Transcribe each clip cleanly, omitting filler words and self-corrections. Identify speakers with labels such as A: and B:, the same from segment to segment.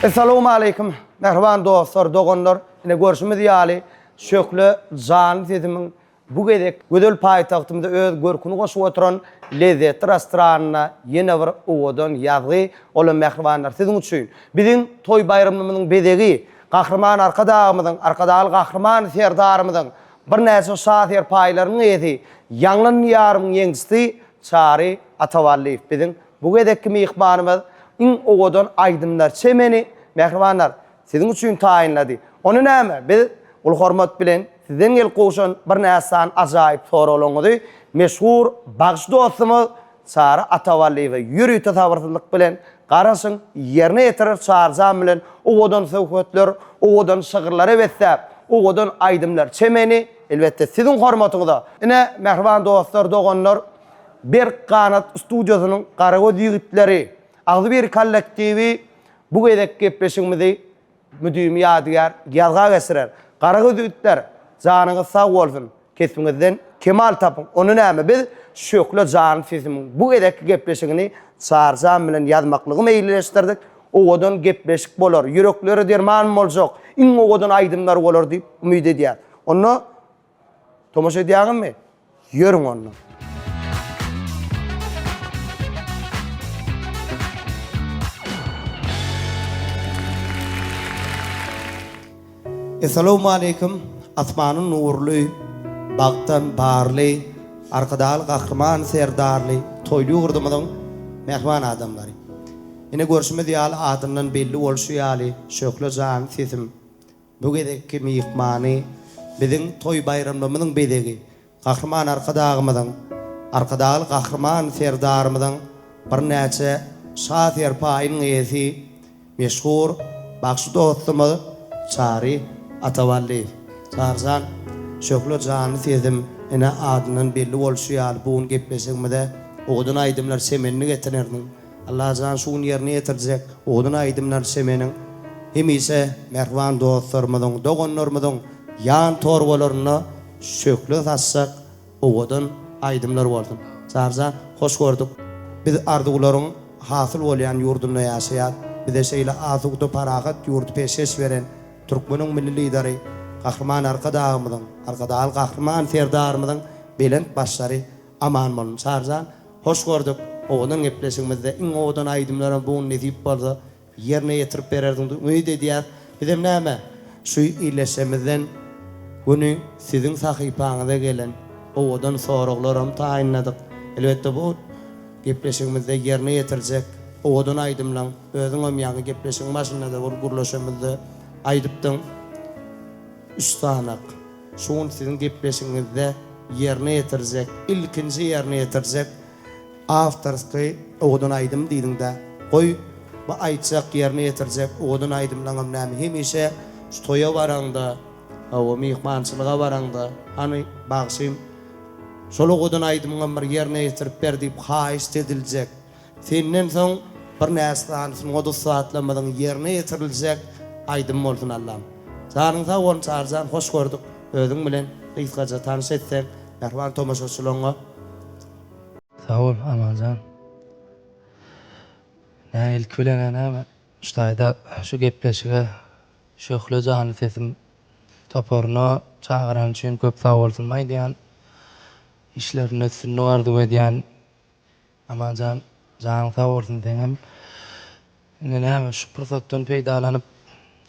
A: Assalamu alaikum. Merhaban dostlar, dogonlar. Yine görüşümüz ýaly şöklü jan sesimin bu gedek gödel paýtagtymda öz görküni goşup oturan lezzetli restoranyna ýene bir owadan ýazgy olan mehribanlar siziň üçin. Biziň toy bayramymyzyň bedegi, gahrman arkadağymyzyň, arkadaly gahrman serdarymyzyň bir näçe şahyr paýlarynyň ýeti, ýanglan ýarymyň ýeňisi Çary Atavalliýew. Biziň bu gedekki mehmanymyz in owadan aýdymlar çemeni mehribanlar siziň üçin taýinlady. Onu näme? Biz ul hormat bilen sizden gel goşan bir näsan ajaýyp soralaňydy. Meşhur bagş dostumyz Çary Atavalliýew ýürüýt tasawwurçylyk bilen garaşyň ýerine ýetirir çarjam bilen owadan söhbetler, owadan şygyrlar wetse, owadan aýdymlar çemeni elbetde siziň hormatyňyzda. Ine mehriban dostlar, dogonlar, bir kanat stüdyosynyň garagöz ýigitleri, agzy bir kollektiwi bu gedek gepleşigimizi müdüm ýadygar ýazga geçirer. Garagöz ýigitler, janyňyz sag bolsun. Kesimiňizden kemal tapyň. Onu näme? Biz şökle jan sesimiň bu gedek gepleşigini çarjam bilen ýazmaklygy meýilleşdirdik. Owadan gepleşik bolar, ýürekleri derman boljak, iň owadan aýdymlar bolar diýip umyt edýär. Onu tomaşa edýärmi? Ýörüň onu. Assalamu alaikum. Asmanyň nurly, bagtan barly, arkadaly gahrman serdarly, toýly gurdymyň mehman adamlary. Ine görüşimiz ýaly adamdan belli bolşy ýaly şökle jan sesim. Bu gedekki mehmany biziň toy bayramymyzyň bedegi, gahrman arkadagymyzyň, arkadaly gahrman serdarymyzyň bir näçe şahyr paýynyň ýesi, meşhur bagş dostumyz Çary Atavalliýew. Çarjan şökle jany sezim ene adynyň belli bolşy ýaly bugun gepleşigimde owadan aýdymlar semenini getirirdim. Allah jan şuň ýerine ýetirjek owadan aýdymlar semeniň hemise mehriban dostlarymyzyň, dogonlarymyzyň ýan torbalaryna şökle tassak owadan aýdymlar bolsun. Çarjan hoş gördük. Biz ardygularyň hasyl bolýan ýurdunda ýaşaýar. Bize şeýle azugda paragat ýurdu peşeş beren Türkmeniň milli lideri, gahrman arkadağymyzyň, arkadaly gahrman serdarymyzyň belent başlary aman bolun. Çarjan hoş gördük. Owadan gepleşigimizde iň owadan aýdymlara bu nesip bolsa ýerine ýetirip bererdiň diýip umyt edýär. Bizim näme? Şu ýyleşemizden güni siziň sahypaňyza gelen owadan soraglarym taýinladyk. Elbetde bu gepleşigimizde ýerine ýetirjek owadan aýdymlaň özüň ömýäňi gepleşiň başynda gurgulaşamyzda aýdypdyň. Üstanak şuň siziň gepleşiňizde ýerine ýetirjek, ilkinji ýerine ýetirjek aftersky owadan aýdym diýdiňde goý bu aýtjak ýerine ýetirjek owadan aýdymlaňam näme hemişe şu toýa baranda, o mehmançylyga baranda hani bagşym şol owadan aýdymlaňam bir ýerine ýetirip ber diýip haýyş ediljek. Senden soň bir näsdan modu saatlamyň ýerine ýetiriljek aýdym bolsun Allah'ım. Çarynsa on çarjan hoş gördük. Özüň bilen kysgaça tanyş etsek, mehriban tomaşaçylaryňa.
B: Sağ ol Amajan. Ilk bilen näme? Ştaýda şu gepleşige şökle jany sesim toporuna çağıran üçin köp sağ bolsun maýdýan. İşlerini üstüne gardy edýän Amajan jany sağ bolsun deňem. Näme şu pursatdan peýdalanyp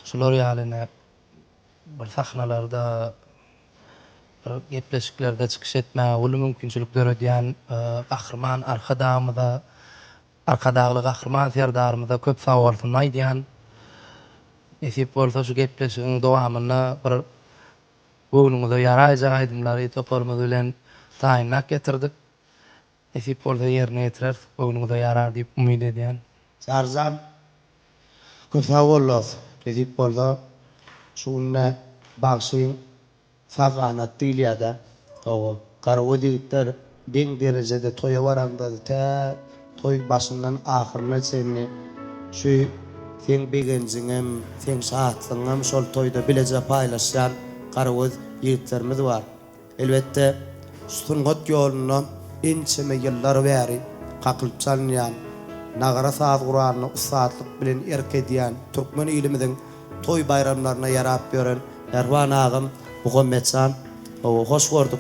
B: şular ýalyna bir sahnalarda bir gepleşiklerde çykyş etmäge uly mümkinçilikler ödýän gahrman arkadagymyza, arkadaly gahrman serdarymyza köp sag bolsun maýdýan. Esip bolsa şu gepleşigiň dowamyna bir göwnüňize ýaraýjak aýdymlary toparmaz bilen taýinlap getirdik. Esip bolsa ýerine ýetirer, göwnüňize ýarar diýip umyt edýän.
A: Çarjan köp sag bolýar. Esip bolsa şuňa bagşyň faganat diýilýär. O garagöz ýigitler deň derejede toýa baranda toy başyndan ahyrına çenni şu sen begenjiňem, sen şahatlyňam şol toýda bileje paýlaşýan garagöz ýigitlerimiz bar. Elbetde sungat ýoluna inçeme ýyllar bäri gakylyp çalynýan nagara saat Kur'an'ı ustaatlık bilen erkediyen Türkmen ilimizin toy bayramlarına yarap gören Erwan ağam Muhammedsan hoş gördük.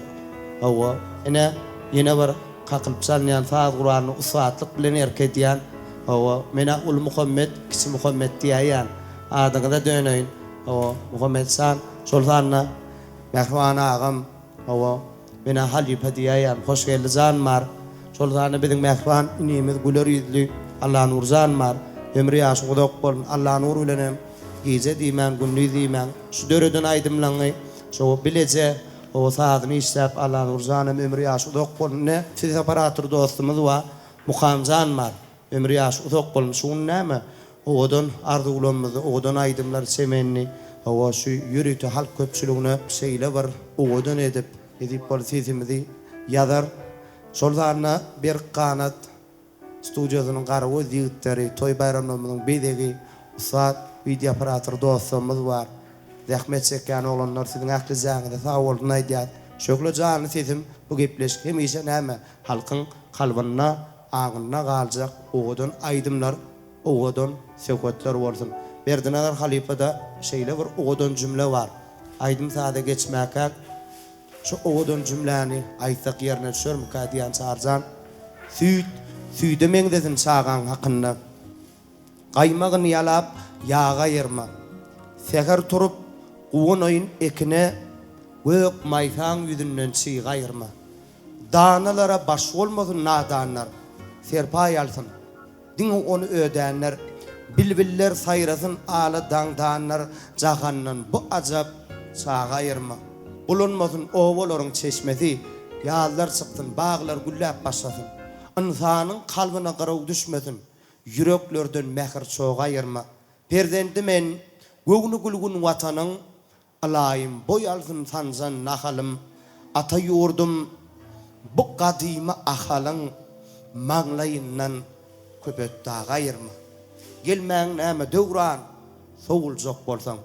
A: Yine bir kakılıp salmayan saat Kur'an'ı ustaatlık bilen erkediyen mena ul Muhammed kisi Muhammed diyen adına da döneyim. Muhammedsan sultanna Erwan ağam mena halife diyen hoş geldi zanmar. Sultanı bizim mehvan inimiz güler yüzlü Allah'ın urzan var. Ömrü yaşı kudak bolun Allah'ın urulenem. Gece dimen, gündüz dimen. Şu dörüdün aydımlanı. Şu bilece o saatini işlep Allah'ın urzanım ömrü yaşı kudak bolun. Ne? Siz aparatır dostumuz var. Mukamzan var. Ömrü yaşı kudak bolun. Şun ne mi? Oğudun arzuğulumuzı, oğudun aydımlar semenini. Şu yürütü halk köpçülüğünü şeyle var. Oğudun edip polisizimizi yazar. Sultanna bir kanat stüdyosunun qarığı yigitleri toy bayramlarının bedegi saat video aparatır dostumuz var. Zahmet çeken olanlar sizin aklı zanıda sağ olun aydiyat. Şöyle canı sesim bu gepleşik hemişe näme halkın kalbına ağına qalacak oğudun aydımlar oğudun söketler olsun. Berdinalar halifada şeyle bir oğudun cümle var. Aydım sağda geçmekak şu oğudun cümleni aytsak yerine düşür mükadiyen çağırcan süydü mengdesin çağan hakkında qaymağını yalap yağa yerma seher turup uğun oyun ekine gök mayfan yüzünden çiğga yerma danalara baş olmasın nadanlar serpay alsın dini onu ödenler bilbiller sayrasın ağlı dangdanlar cahannan bu acap çağa yerma bulunmasın oğulların çeşmesi, yağlar çıksın, bağlar güllep başlasın. İnsanın kalbine kırık düşmesin, yüreklerden mehir çoğa ayırma. Perdendi men, göğünü gülgün vatanın, alayım boy alsın sansan nahalım, ata yurdum, bu kadime ahalın, mağlayından köpet dağa ayırma. Gelmeğin näme döwran, soğulcak bolsan,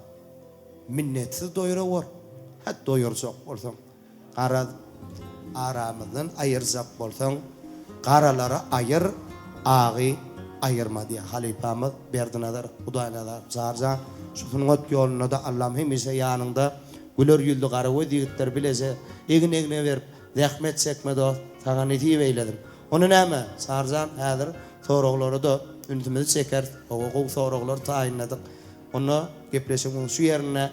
A: minnetsiz doyura var. Het doyurcak bolsaň, aramyzdan ayırjak bolsaň, garalara ayır, agy ayırma diye halifamız berdinalar, Hudaýnalar çağırjan. Şu sunnat ýoluna da Allah'ım hemişe ýanynda güler ýüzlü gara we digitler bilese, egine berip zahmet çekme dost, saňa netip eýledim. Onu näme? Çağırjan häzir soraglary da üntimizi çeker, o soraglar taýinladyk. Onu gepleşiň şu ýerine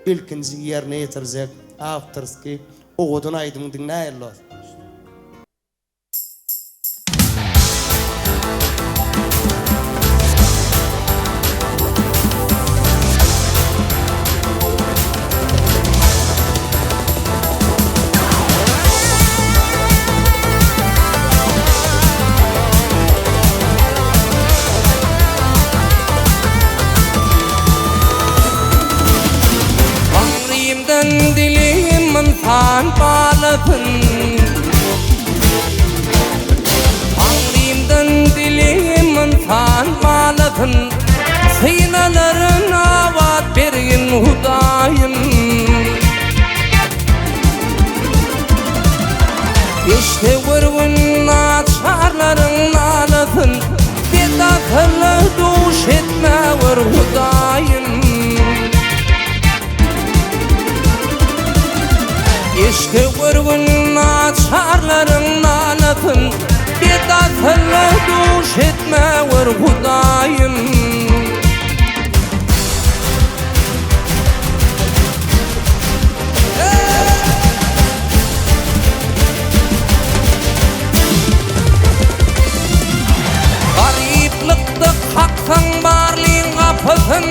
A: ilkinci yerine yetirecek afterski oğudun aydımın dinleyerler.
C: Fan balıpın Anlimden dilimin fan balıpın Sıynaların avat bergin Hudaýym İşte vurgun açarların alıpın Bir dakılı duş etme var Hudaýym İşte vurgun açarların alıpın Bir dakılı duş etme var Hudaýym Gariplikde haksan barlyň gapysyn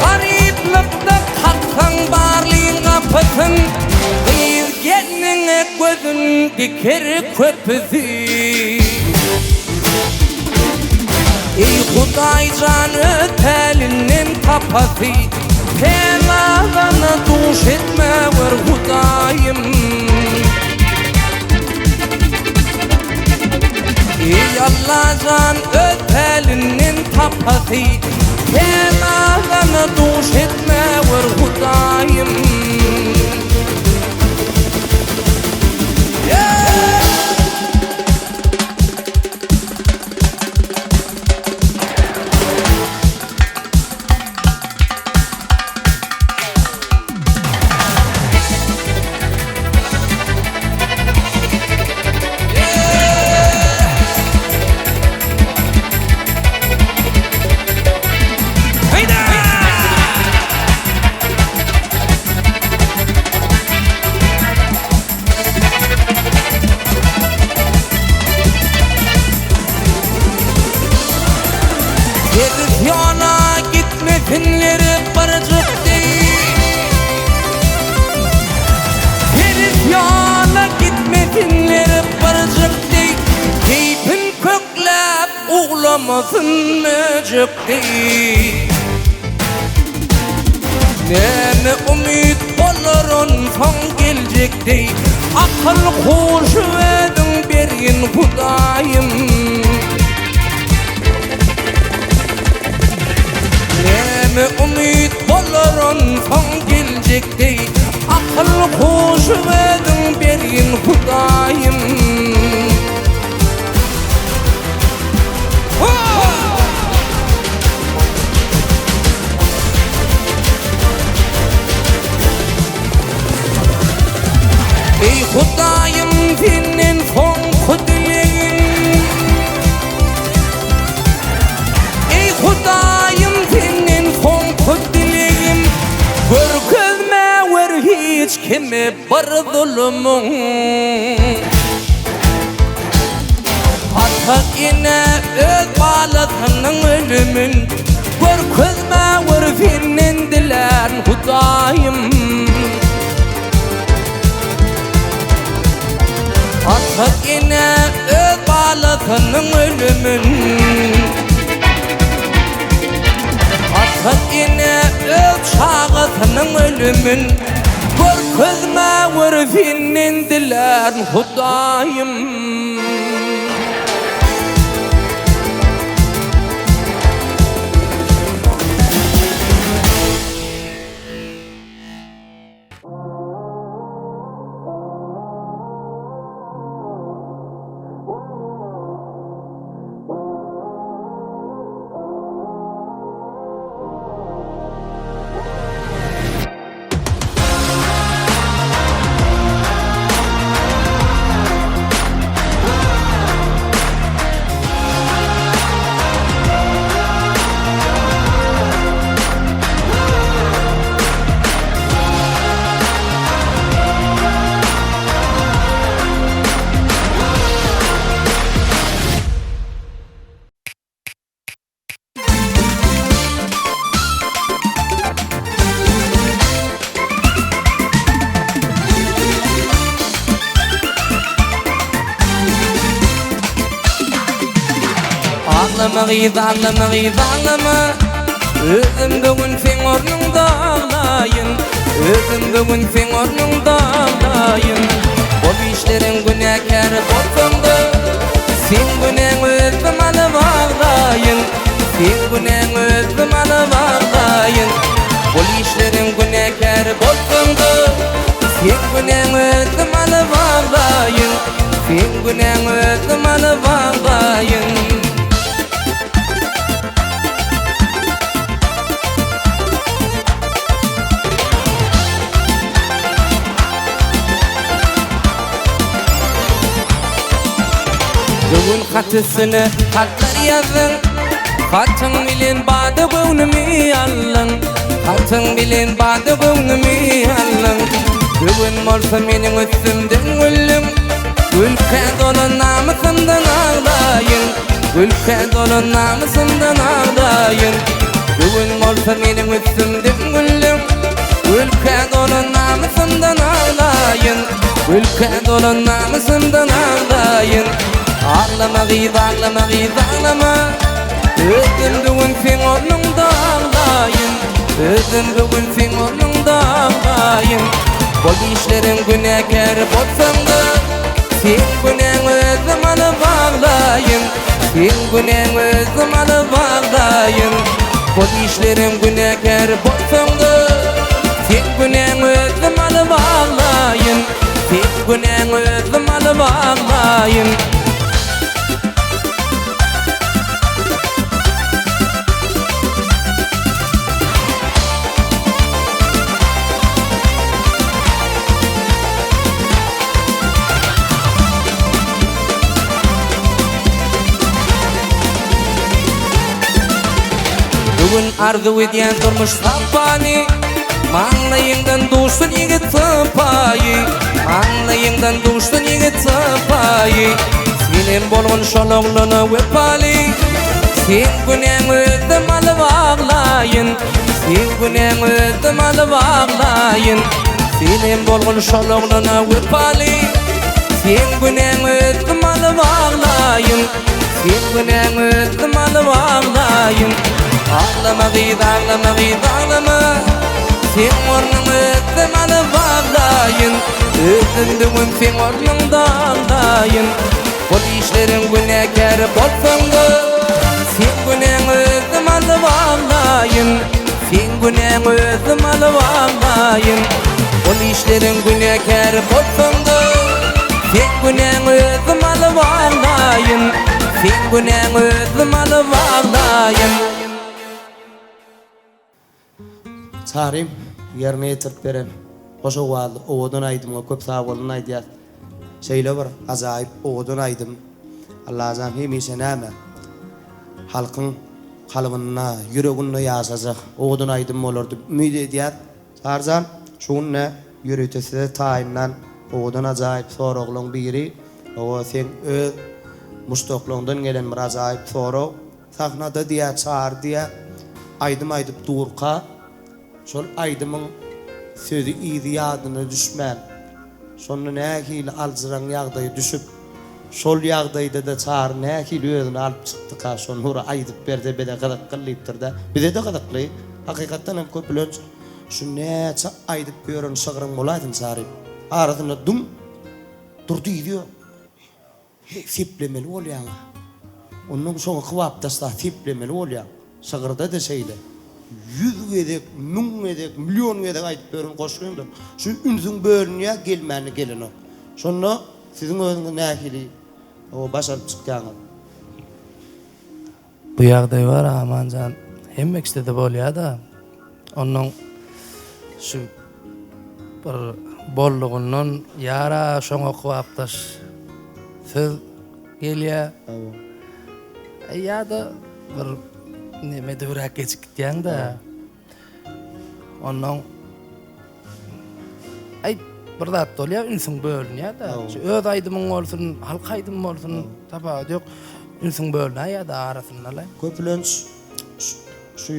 C: Gariplikde haksan barlyň gapysyn Giyirgenine gözün diker köpüsü Ey Hudaýjan ötelinden tapasy Pelagana duş etme var Hudaýym Ey Allah'can ötelinden tapasy Pelagana duş etme var Hudaýym bulamasın möcükti. Neme umid boların son gelecekti. Akıl hoşu edin bergin Hudayım. Neme umid boların son gelecekti. Akıl hoşu edin bergin Hudayım. Ey Hudayım senin son kudleyin. Ey Hudayım senin son kudleyin. Görkezme ver hiç kime bar zulmün. Atak ine öz balasının ölümün. Görkezme ver senin dilen Hudayım. Atak ine öz balasının ölümün. Atak ine öz çağısının ölümün. Görkezme ver senin dilen Hudayım. Ağlama gıyız ağlama gıyız ağlama. Özüm bugün sen ornunda ağlayın. Özüm bugün sen ornunda ağlayın. Bol işlerin günahkar bolsanda. Sen günahın özüm alıp ağlayın. Sen günahın özüm alıp ağlayın. Bol işlerin günahkar bolsanda. Sen günahın özüm alıp ağlayın. Sen günahın özüm alıp ağlayın. Bugün katısını katlar yazın. Katın bilin badı boynumi alın. Katın bilin badı boynumi alın. Bugün olsa menin üstümden gülüm. Ülke dolu namusumdan ağlayın. Ülke dolu namusumdan ağlayın. Bugün olsa menin üstümden gülüm. Ülke dolu namusumdan ağlayın. Ülke dolu namusumdan ağlayın. Ağlama gıyız ağlama gıyız ağlama. Özüm bugün sen ornunda ağlayın. Özüm bugün sen ornunda ağlayın. Bol işlerin günahkar bolsan da. Sen günahın özüm alıp ağlayın. Sen günahın özüm alıp ağlayın. Bol işlerin günahkar bolsan da. Sen günahın özüm alıp ağlayın. Sen günahın özüm alıp ağlayın. Bugün arzu ediyen durmuş sapani. Manlayından duşsun yigit sapayı. Manlayından duşsun yigit sapayı. Senin bolğun şoloğlunu vepali. Sen günahın özüm alıp ağlayın. Sen günahın özüm alıp ağlayın. Senin bolğun şoloğlunu vepali. Sen günahın özüm alıp ağlayın. Sen günen özüm alıp ağlayın. Ağlama gıyt, ağlama gıyt, ağlama. Sen ornunu özüm alıp ağlayın. Özündüğün sen ornunda ağlayın. Bol işlerin günekar bolsan da sen günen özüm alıp ağlayın. Sen günen özüm alıp ağlayın. Bol işlerin günekar bolsan da sen günen özüm alıp ağlayın. Sen günen özüm alıp ağlayın.
A: Çağırayım, yerine yetirip berem. Hoşa vardı, oğudun aydım, o köp sağ olun aydiyat. Şeyle var, azayip oğudun aydım. Allah azam hemişe näme? Halkın kalbına, yüreğine yaşayacak. Oğudun aydım olurdu. Ümid ediyat. Tarzan, şunne yürütesi tayinlan oğudun azayip soruğluğun biri. O sen öz muştoqluğundan gelen bir azayip soruq. Sahnada diye çağır diye aydım aydıp durqa. Şol aydımın sözü iyidi yadına düşmän. Şonu nähili alzıran yağdayı düşüp şol yağdayda da çağır nähili özüni alıp çıktı ka şonu aydıp berde bede qadak qılıyptır da bide de qadaklay. Hakikatten hem köpülönç şu näçe aydıp görün şıgırın bolaydın çağırıp arasında dum durdu diyor. Siplemeli ol yani. Onun sonra kıvaptasta siplemeli ol yani. Şıgırda da şeyle. 100 edek, 1000 edek, milyon edek aytıp görün koşkuyumdur. Şu ünsün bölünüye gelmeni gelin o. Sonra sizin özünüz nähili o başarıp çıkýaňyz.
B: Bu ýagdaý var amanjan hemmek istede bolýar da. Onun şu bir bollugundan yara şoňa kwapdaş söz gelýär. Ýa-da bir neme döwrak geçip gitýäň da. Onun ay bir zat bolýar ünsün bölünýär da. Şu öz aýdymyň bolsun, halk aýdym bolsun, tapaat ýok. Ünsün bölünýär ýa-da arasynda.
A: Köpülönç şu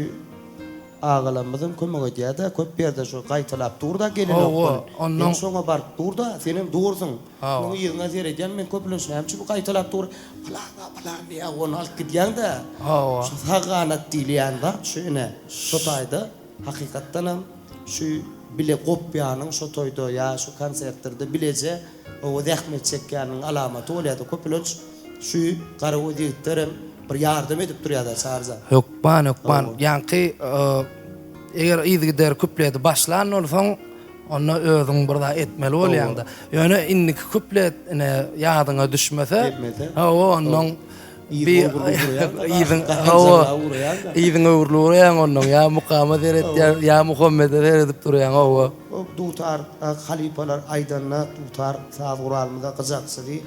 A: ağalarımızın kömek ediyor da köp berde şu kaytalap durda gelin okul. Ondan sonra bar durda senin dursun. Onu yığına zereden men köpülönç hemçi bu kaytalap dur. Falan diye onu alıp gidiyen de. Şu haganat dileyen da şöyle sotayda hakikatten şu bile kopyanın şu toyda ya şu konsertlerde bilece o zahmet çekkenin alamatı oluyordu köpülönç şu karavu dikterim bir yardım edip duruyor da çağırza.
B: Hokban. Yankı eğer izgider küpledi başlan olsan onu özün burada etmeli bolýanda. Yani inniki küplet ýadyňa düşmese onun bir izin öwürlüýän onun ya mukamat eret ya Muhammed edip durýan o.
A: Dutar halifalar aydanna dutar sağuralmada qızaqsydy.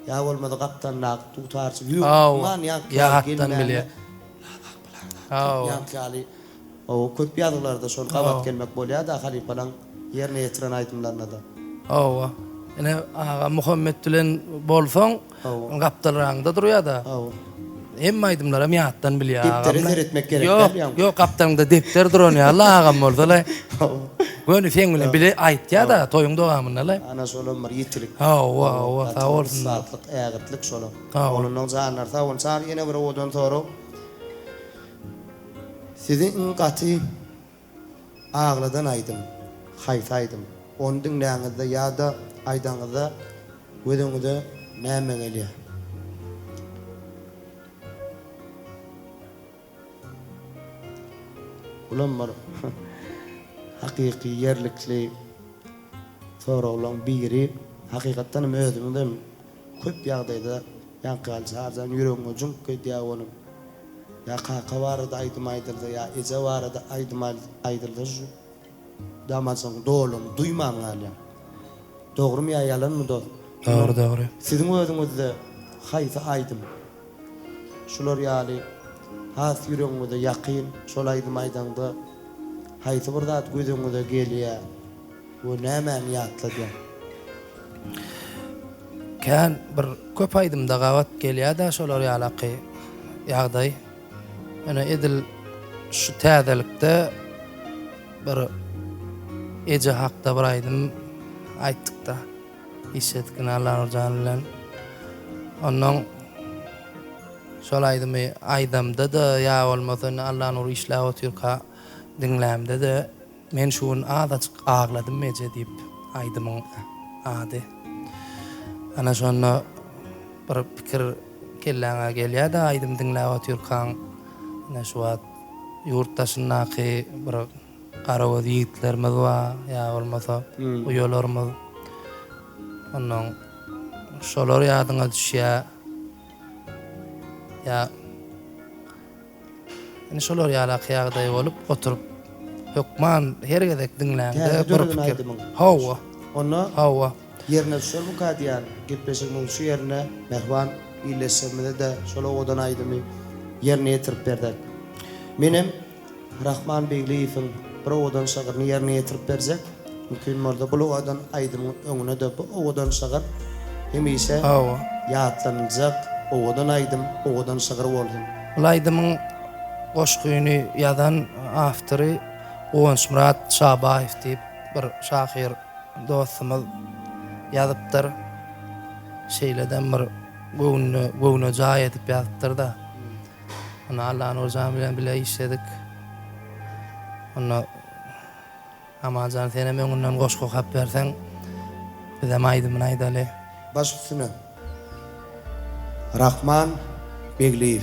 A: Ya olmadı kaptanlar tutarçı. Man
B: ya hattan bile.
A: Yankali o köp ýazgylarda şol gabat gelmek bolýar da halifalan yerine yetiren aýdymlarna da.
B: Ene Muhammed bilen bolsaň gaptalaraňda durýar da. Hem aýdymlar hem ýatdan bilýär.
A: Deptere zeretmek gerek der.
B: Ýok kaptanyňda depter duranýar lagam bolsa. Göni sen bilen bile aýtýar da toýuň dowamynda.
A: Ana şolum bir ýetilik.
B: Sağ bolsun.
A: Saatlyk ägirtlik şolum. Onuň janlar sawun sar ýene bir odan soru. Sizin gaty ağladan aýdym. Haýsaýdym. Onu dinleýäňizde ýa-da aýdaňyzda gözüňizde näme gelýär? Ulanmar hakiki yerlikli sorulan biri hakikatten özümden köp ýagdaýda ýankyl çarzan ýüregiňe junk edýär onu. Ya kaka vardı aydym aydyldy ya ece vardı aydym aydyldy. Damasyň dolum duýman hala. Dogrymy ýa ýalanmy do?
B: Dogry.
A: Siziň özüňizde haýsy aydym? Şular ýaly has ýüregiňizde ýakyn, şol aydym aýdanda haýsy bir zat gözüňizde gelýär. Bu näme ýatlady?
B: Kan bir köp aýdymda gawat gelýär da şolar ýalaky ýagdaý. Ana edil şu täzelikde bir ece hakda bir aýdym aýtdyk da. İşetkin Allah'ın bilen. Ondan şol aýdymda da ýa bolmasa Allahyň nur işläp otyrka dinlämde de men şuň azajyk agladym meje diýip aýdymyň ady. Ana şonu bir pikir kelläňe gelýär da aýdym dinläp otyrkan ana şu wagt ýurtdaşyndaky bir garawa ýigitlerimiz bar ýa bolmasa uýalarymyz. Onuň şolar ýadyňa düşýär. Ya ine şolar ýala kıyagday bolup oturup hökman her gezek dinläňde bir pikir. Hawa.
A: Onu
B: Hawa.
A: yerine düşer bu kadiyan. Gepleşigimiň şu yerine mehman ýyleşmede de şola odan aýdymy yerine ýetirip berdik. Menem Rahman Begliýewiň bir odan şagyryny yerine ýetirip bersek, mümkin bolsa bu odan aýdymyň öňüne de bu odan şagyr hemişe
B: Hawa.
A: ýatlanjak. Oğudan aýdym, oğudan şagyr boldum.
B: Olaydymyň goşgyny ýazan awtory Owens Murat Şabaýew diýip bir şahyr dostumyz ýazypdyr. Şeýleden bir gowuny jaý edip ýazypdyr da. Onu Allahyň ozamy bilen bile işledik. Onu amajan sene öňünden goşgy hap berseň bize aýdymyň aýdaly.
A: Baş üstüne. Rahman Begliýew.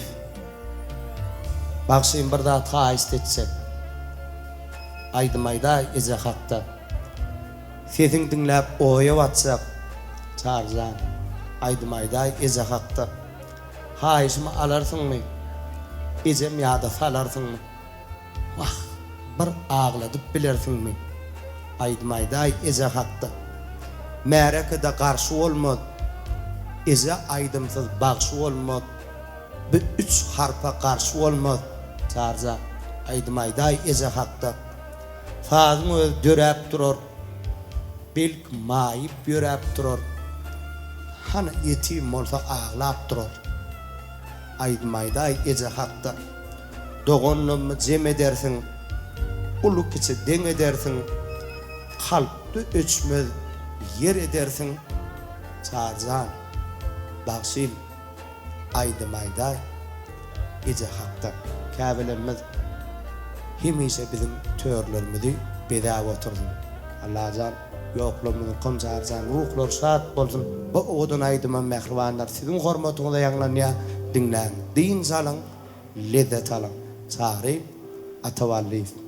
A: Bakşyn bir da ta istetse. Aýdymayda eze hakda. Sesiň dinläp oýa watsak. Çarjan. Aýdymayda eze hakda. Haýyşmy alarsyňmy? Ejem ýa-da salarsyňmy? Wah, bir agladyp bilersiňmi? Aýdymayda eze hakda. Märekede garşy bolmady. Eze aýdymsyz bagşy bolmady. Bir üç harpa garşy bolmady. Çarja aýdymayda eze hakda. Fazyň öz döräp durar. Belk maýyp ýöräp durar. Hana ýetim bolsa aglap durar. Aýdymayda eze hakda. Dogonymy jem edersiň. Ulu kiçi deň edersiň. Kalpdy öçmez yer edersiň. Çarjan Bagşyl aýdymayda eze hakda. Käbelerimiz hemişe bizim törlerimizi bedäp oturdy. Allahyň ýoklamyny komjarjan ruhlar şat bolsun. Bu odan aýdyman mehribanlar siziň hormatyňyza ýanglanýar dinläň. Din salyň, lezzet alyň. Çary Atavalliýew.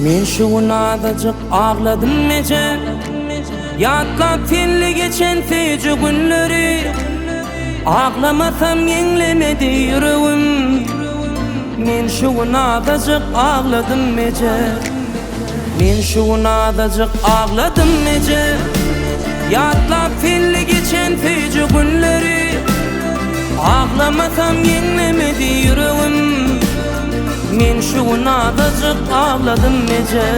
C: Men şu nadajyk agladym meje, ýatlap filli geçen feje günleri. Aglamasam ýeňlemedi ýüregim. Men şu nadajyk agladym meje, men şu nadajyk agladym meje, ýatlap filli geçen feje günleri. Aglamasam ýeňlemedi ýüregim. Men şu nadajyk agladym meje.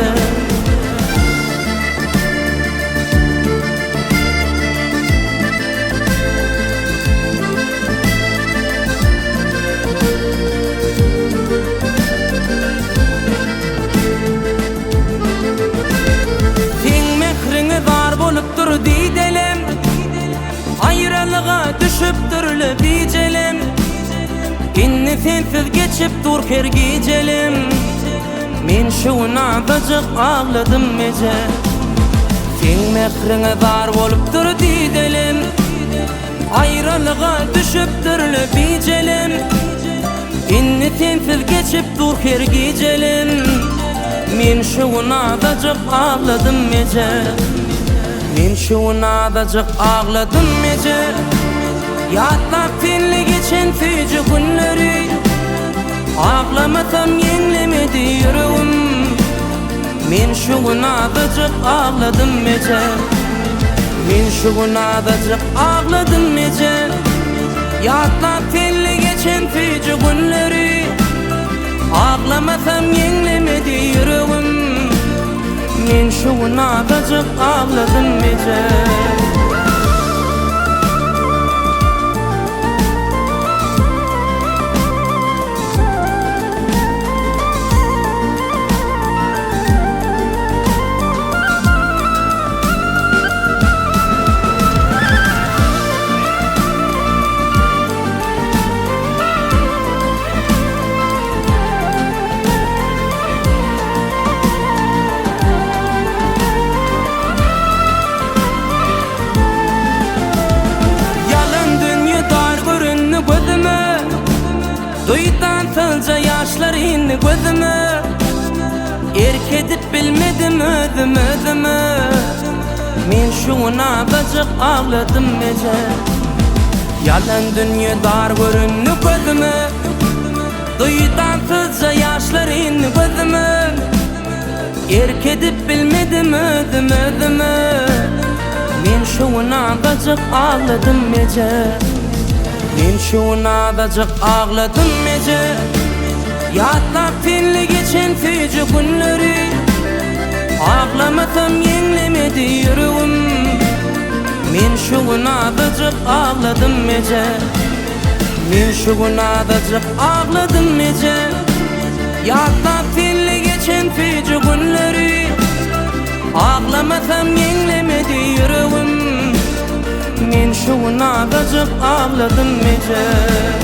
C: Sen mehriňe dar bolupdyr diýdelem, aýralyga düşüpdirle bijelem. Inni sensiz geçip dur her gecelim. Men şu nadajyk agladym meje. Sen mehriňe dar bolupdyr diýdelem, aýralyga düşüpdirle bijelem. Inni sensiz geçip dur her gecelim. Men şu nadajyk agladym meje. Men şu nadajyk agladym meje. Ýatlap filli geçen feje günleri. Aglamasam ýeňlemedi ýüregim. Men şu nadajyk agladym meje. Men şu nadajyk agladym meje. Ýatlap filli geçen feje günleri. Aglamasam ýeňlemedi ýüregim. Men şu nadajyk agladym meje. gözümü erkedip bilmedim özümü men şuna bacık ağladım mece yalan dünya dar görünü gözümü duydansızca yaşların gözümü erkedip bilmedim özümü men şuna bacık ağladım mece men şuna bacık ağladım mece yatlap filli geçen fücü günleri ağlamasam yenglemedi yüreğim men şuna bacık ağladım mece men şuna bacık ağladım mece yatlap filli geçen fücü günleri ağlamasam yenglemedi yüreğim men şuna bacık ağladım mece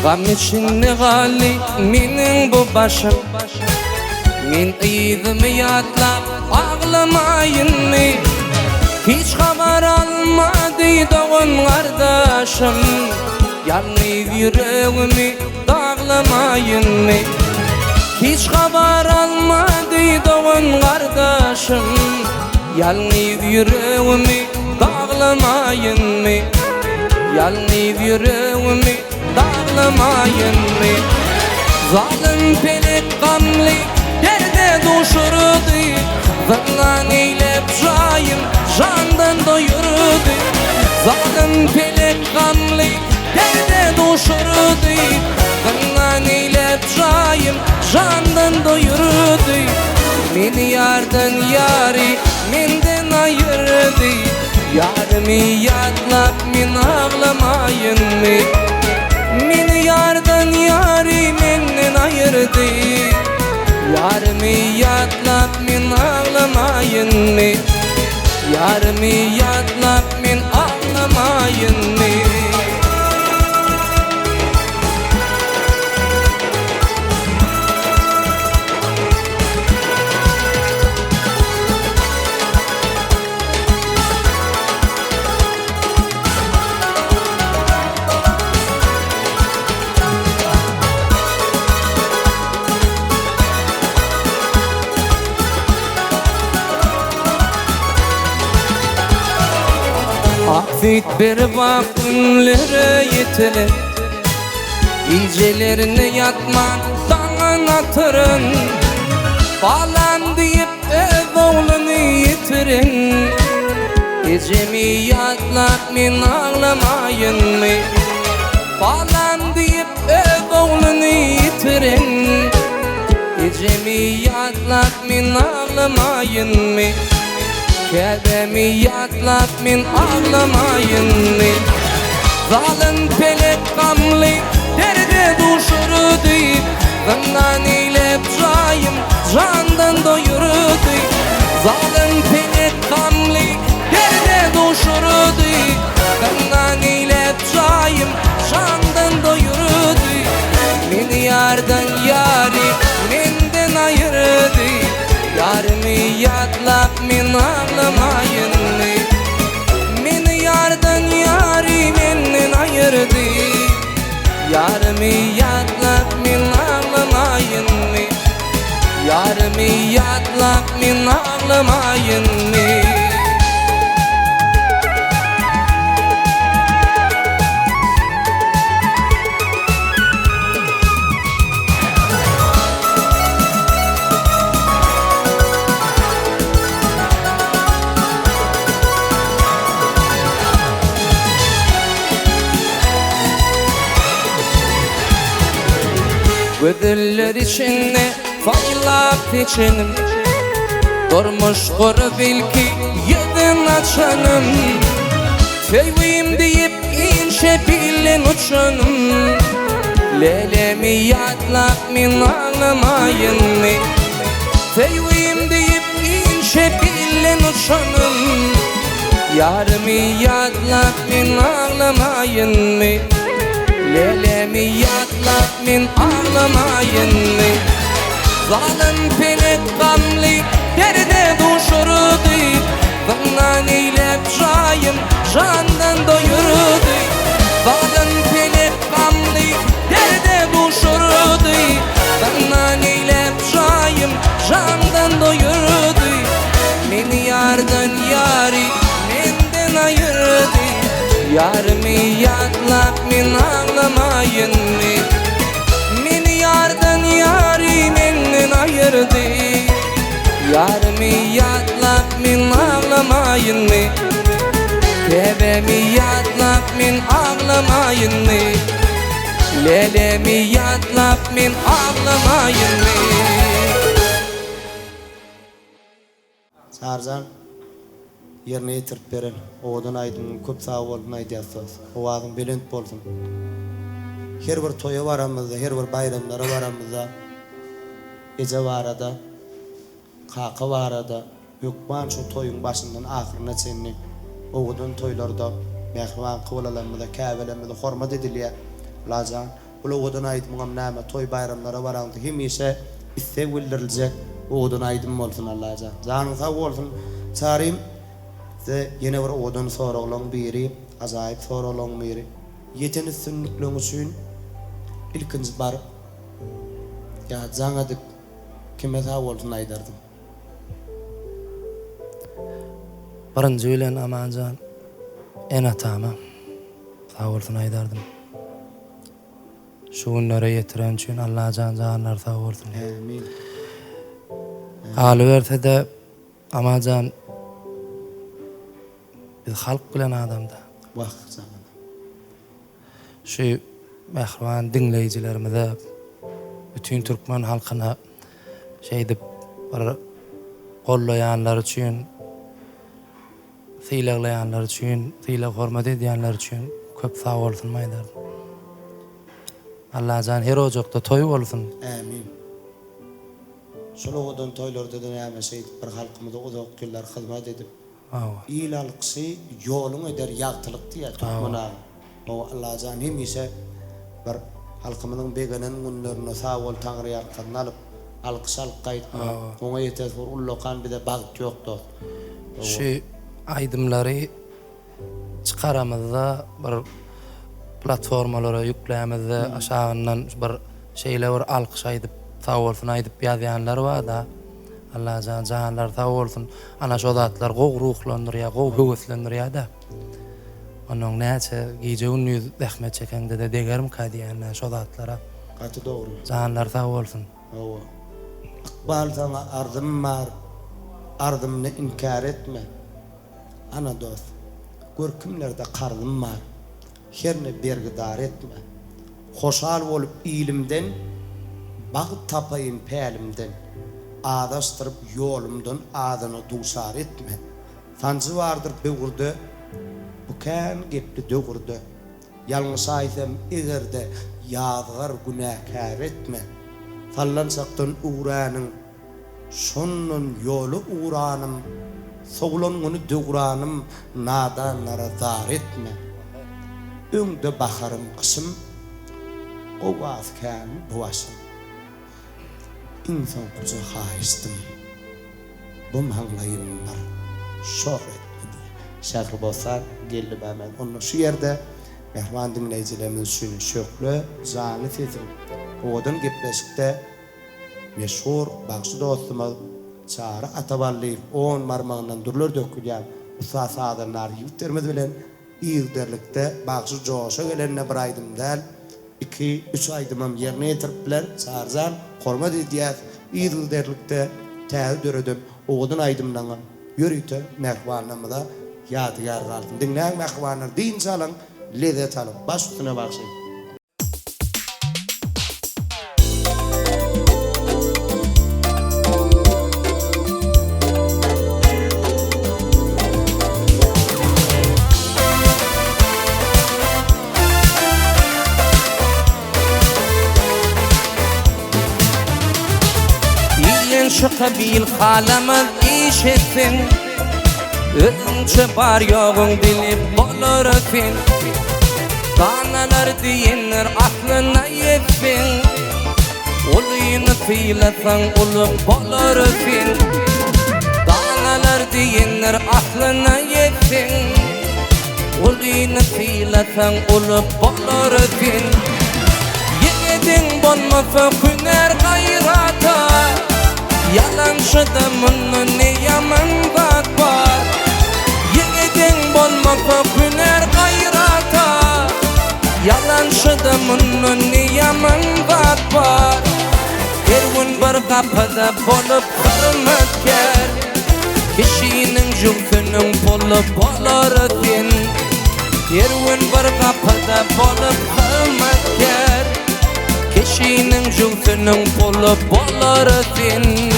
C: Gam içinde gali menin bu başım men iyidimi yatlap ağlamayın mı hiç haber almadı doğun kardeşim yalnız yüreğimi dağlamayın mı hiç haber almadı doğun kardeşim yalnız yüreğimi dağlamayın mı yalnız yüreğimi dağlamayın mı zalim pelek gamli derde düşürdü zınnan eylep jayım jandan doyurdu zalim pelek gamli derde düşürdü zınnan eylep jayım jandan doyurdu meni yardan yari menden ayırdı yarimi yatlap men ağlamayın mı meni yardan yari menden ayırdı yarimi yatlap men ağlamayın mı yarimi yatlap men ağlamayın mı Affet bir vaktimlere yetirin İncelerini yatman dağın atırın Falan deyip ev oğlunu yitirin Gecemi yatlap men ağlamayın mı Falan deyip ev oğlunu yitirin Gecemi yatlap men ağlamayın mı Kedemi yatlap men ağlamayın mı Zalim pelek gamli derde düşürdü Zınnan eylep jayım jandan doyurdu Zalim pelek gamli derde düşürdü Zınnan eylep jayım jandan doyurdu Meni yardan yari menden ayırdı Yarimi yatlap men ağlamayın mı Meni yardan yari menden ayırdı Yarimi yatlap men ağlamayın mı Yarimi yatlap men ağlamayın mı Gözler içine faylap içinim Durmuş kuru bilki yedin açanım Seveyim deyip inşe bilin uçanım Lelemi yatlap men ağlamayın mı Seveyim deyip inşe bilen uçanım. Yarımı yatlap min ağlamayın mı? Lelemi yatlap min ağlamayın mı? Zalim pelek gamli derde duşurdu. Bundan eylep cayım candan doyurdu. Zalim pelek gamli derde duşurdu. Bundan eylep cayım candan doyurdu. Beni yardan yari menden ayırdı. Yarımı yatlap min ağlamayın mı? Beni yardan yari menden ayırdı. Yarımı yatlap min ağlamayın mı? Tebemi yatlap min ağlamayın mı? Lelemi yatlap min ağlamayın mı?
A: Sarzan yerine yetirip beren. Oğudun aydın köp sağ olun aydiyasız. Ovadın belent bolsun. Her bir toya varamızda, her bir bayramlara varamızda. Ece varada, kaka varada. Yokman şu toyun başından ahırına çenni. Oğudun toylarda, mehvan kıvılalarımızda, kâvelerimize hormat ediliye. Lazan, ulu oğudun aydın muğamname toy bayramlara varamızda. Hem ise istek bildirilecek. Oğudun aydın olsun Allah'a. Zanın sağ olsun. Çağırayım. Size yine bir oğudun sorulun biri, azayip sorulun biri. Yeten üstünlüklüğün için ilkiniz barıp, ya zanadık kime sağ olsun aydardım.
B: Birinci bilen amancan en atama sağ olsun aydardım. Şu günlere yetiren için Allah canlar sağ olsun.
A: Amin.
B: Halı verse de amancan biz halk bilen adamda.
A: Vah zaman.
B: Şu mehriban dinleyicilerimize, bütün Türkmen halkına bir kollayanlar için, silaklayanlar için, silak hormat ediyenler için köp sağ olsun maydardım. Allah can her ocakta toy olsun.
A: Amin. Şol oğudun toylarda da näme şey bir halkımıza uzak yıllar hizmet edip İlalqısı yolun eder yağtılık diye tutmana. O Allah can hem ise bir halkımızın beganen günlerine sağ ol Tanrı yarkadını alıp alqış alqaytma. Ona yetes bir ullokan bir de bağıt yoktu.
B: Şu aydımları çıkaramızda bir platformalara yükleyemizde aşağından bir şeyler var alqış aydıp sağ olsun aydıp yazyanlar var da Allah canlar sağ olsun. Ana şu zatlar goň ruhlandyrýar, goň höweslendirýär da. Onuň näçe gije ünlü rahmet çekende de degerim kadiýan şu zatlara.
A: Gaty dogry.
B: Canlar sağ olsun.
A: Owa. Iqbal sana ardım var. Ardımını inkar etme. Ana dost. Görkümlerde qardım var. Herne bergidar etme. Hoşal bolup ilimden, bağı tapayın pelimden. Adaştırıp yolumdan adını duşar etme. Sancı vardır böğürde, bukan gepli dögürde. Yalnız aysam egerde, yağdıgar günahkar etme. Sallansaktan uğranın, şonun yolu uğranım. Soğlan onu dögranım, nadanlara zar etme. Öňde baharım kışım, ovazkan buvaşım. İnsan kuzu haistim. Bu manlayım var. Şöhret diye. Şahır bolsa geldi hemen. Onu şu yerde mehman dinleyicilerimiz üçün şöklü zany sesim. Odan gepleşikde meşhur bakşı dostumuz Çağrı Ataballiyev 10 marmağından durlar dökülýän usta sadırlar ýigitlerimiz bilen ýigderlikde bakşı joşa gelenne bir aýdym däl 2-3 aýdymam ýerine ýetiripler. Sarzan hormat edýär. Ýigderlikde täze döredip oğudun aýdymdan ýörüýte mehmanymyza ýadygar galdym. Dinläň mehmanlar din salan lezzet alıp baş üstüne bakşy.
C: şu kabil halamız iş etsin. Özünçe bar yoğun bilip bolur öpün. Danalar diyenler aklına yetsin. Uluyunu filasan ulup bolur öpün. Danalar diyenler aklına yetsin. Uluyunu filasan ulup bolur öpün. Yedin bolmasa küner gayrata. Yalanşıda bunun ne yaman zat var. Yedin bolmasa küner gayrata. Yalanşıda bunun ne yaman zat var. Her gün bir kapıda bolup hürmetkar. Kişinin jülfünün polu bolur ötün. Her gün bir kapıda bolup hürmetkar. Kişinin jülfünün polu bolur ötün.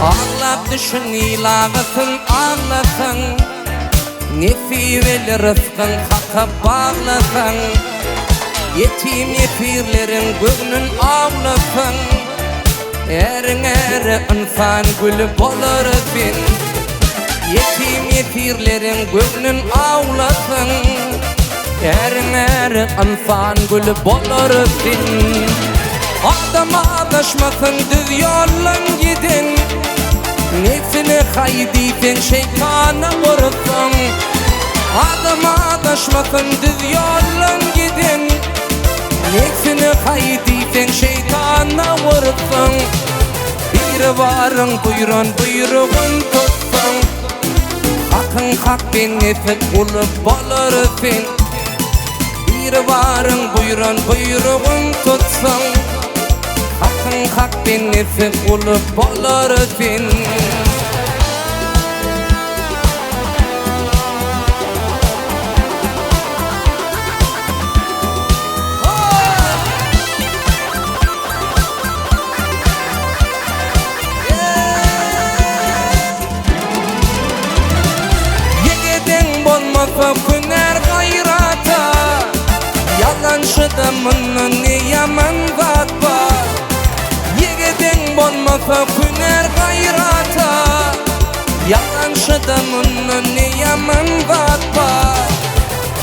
C: Ağlap düşün ilağısın ağlasın. Nefireli rızkın haka bağlasın. Yetim yefirlerin göğnün ağlasın. Erin eri insan gülü bolur öpün. Yetim yefirlerin göğnün ağlasın. Erin eri insan gülü bolur öpün. Adama adaşmasın düz yolun gidin. Nefsini haydidin şeytana vursun. Adama adaşmasın düz yolun gidin. Nefsini haydidin şeytana vursun. Bir varın buyurun buyruğun tutsun. Hakın hak bin nefet olup bolur öpün. Bir varın buyurun buyruğun tutsun. Hakın hak bin nefet olup bolur öpün. Yegeden bolmasa küner gayrata. Yalanşıda bunun ne yaman zat var. Yegeden bolmasa küner gayrata. Yalanşıda bunun ne yaman zat var.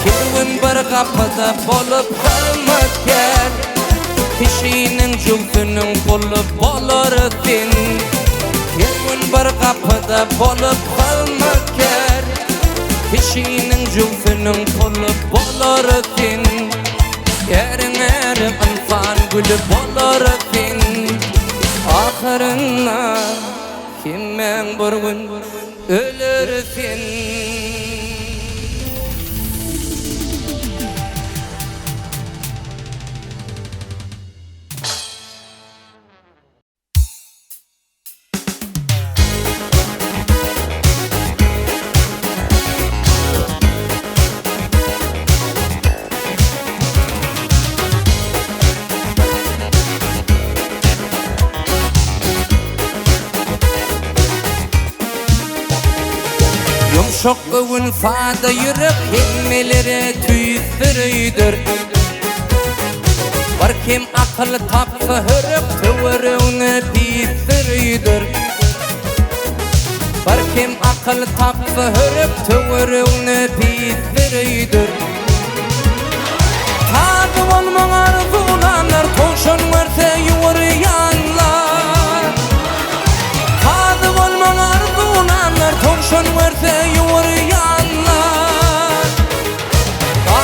C: Her gün bir kapıda bolup hürmetkar. Kişinin jülfünün polu bolur ötün. Her gün bir kapıda bolup hürmetkar. Kişinin jülfünün polu bolur ötün. Erin eri insan gülü bolur ötün. Ahırına kimmen bir gün ölürsün. Yumşak övün fada yürek himmelere tüyüttürüydür. Var kim akıl tapsa hürüp tüvürüğüne bittürüydür. Var kim akıl tapsa hürüp tüvürüğüne bittürüydür. Tadı olman arzulanlar toşun verse yuvuryanlar. Tadı olman arzulanlar toşun verse yuvuryanlar.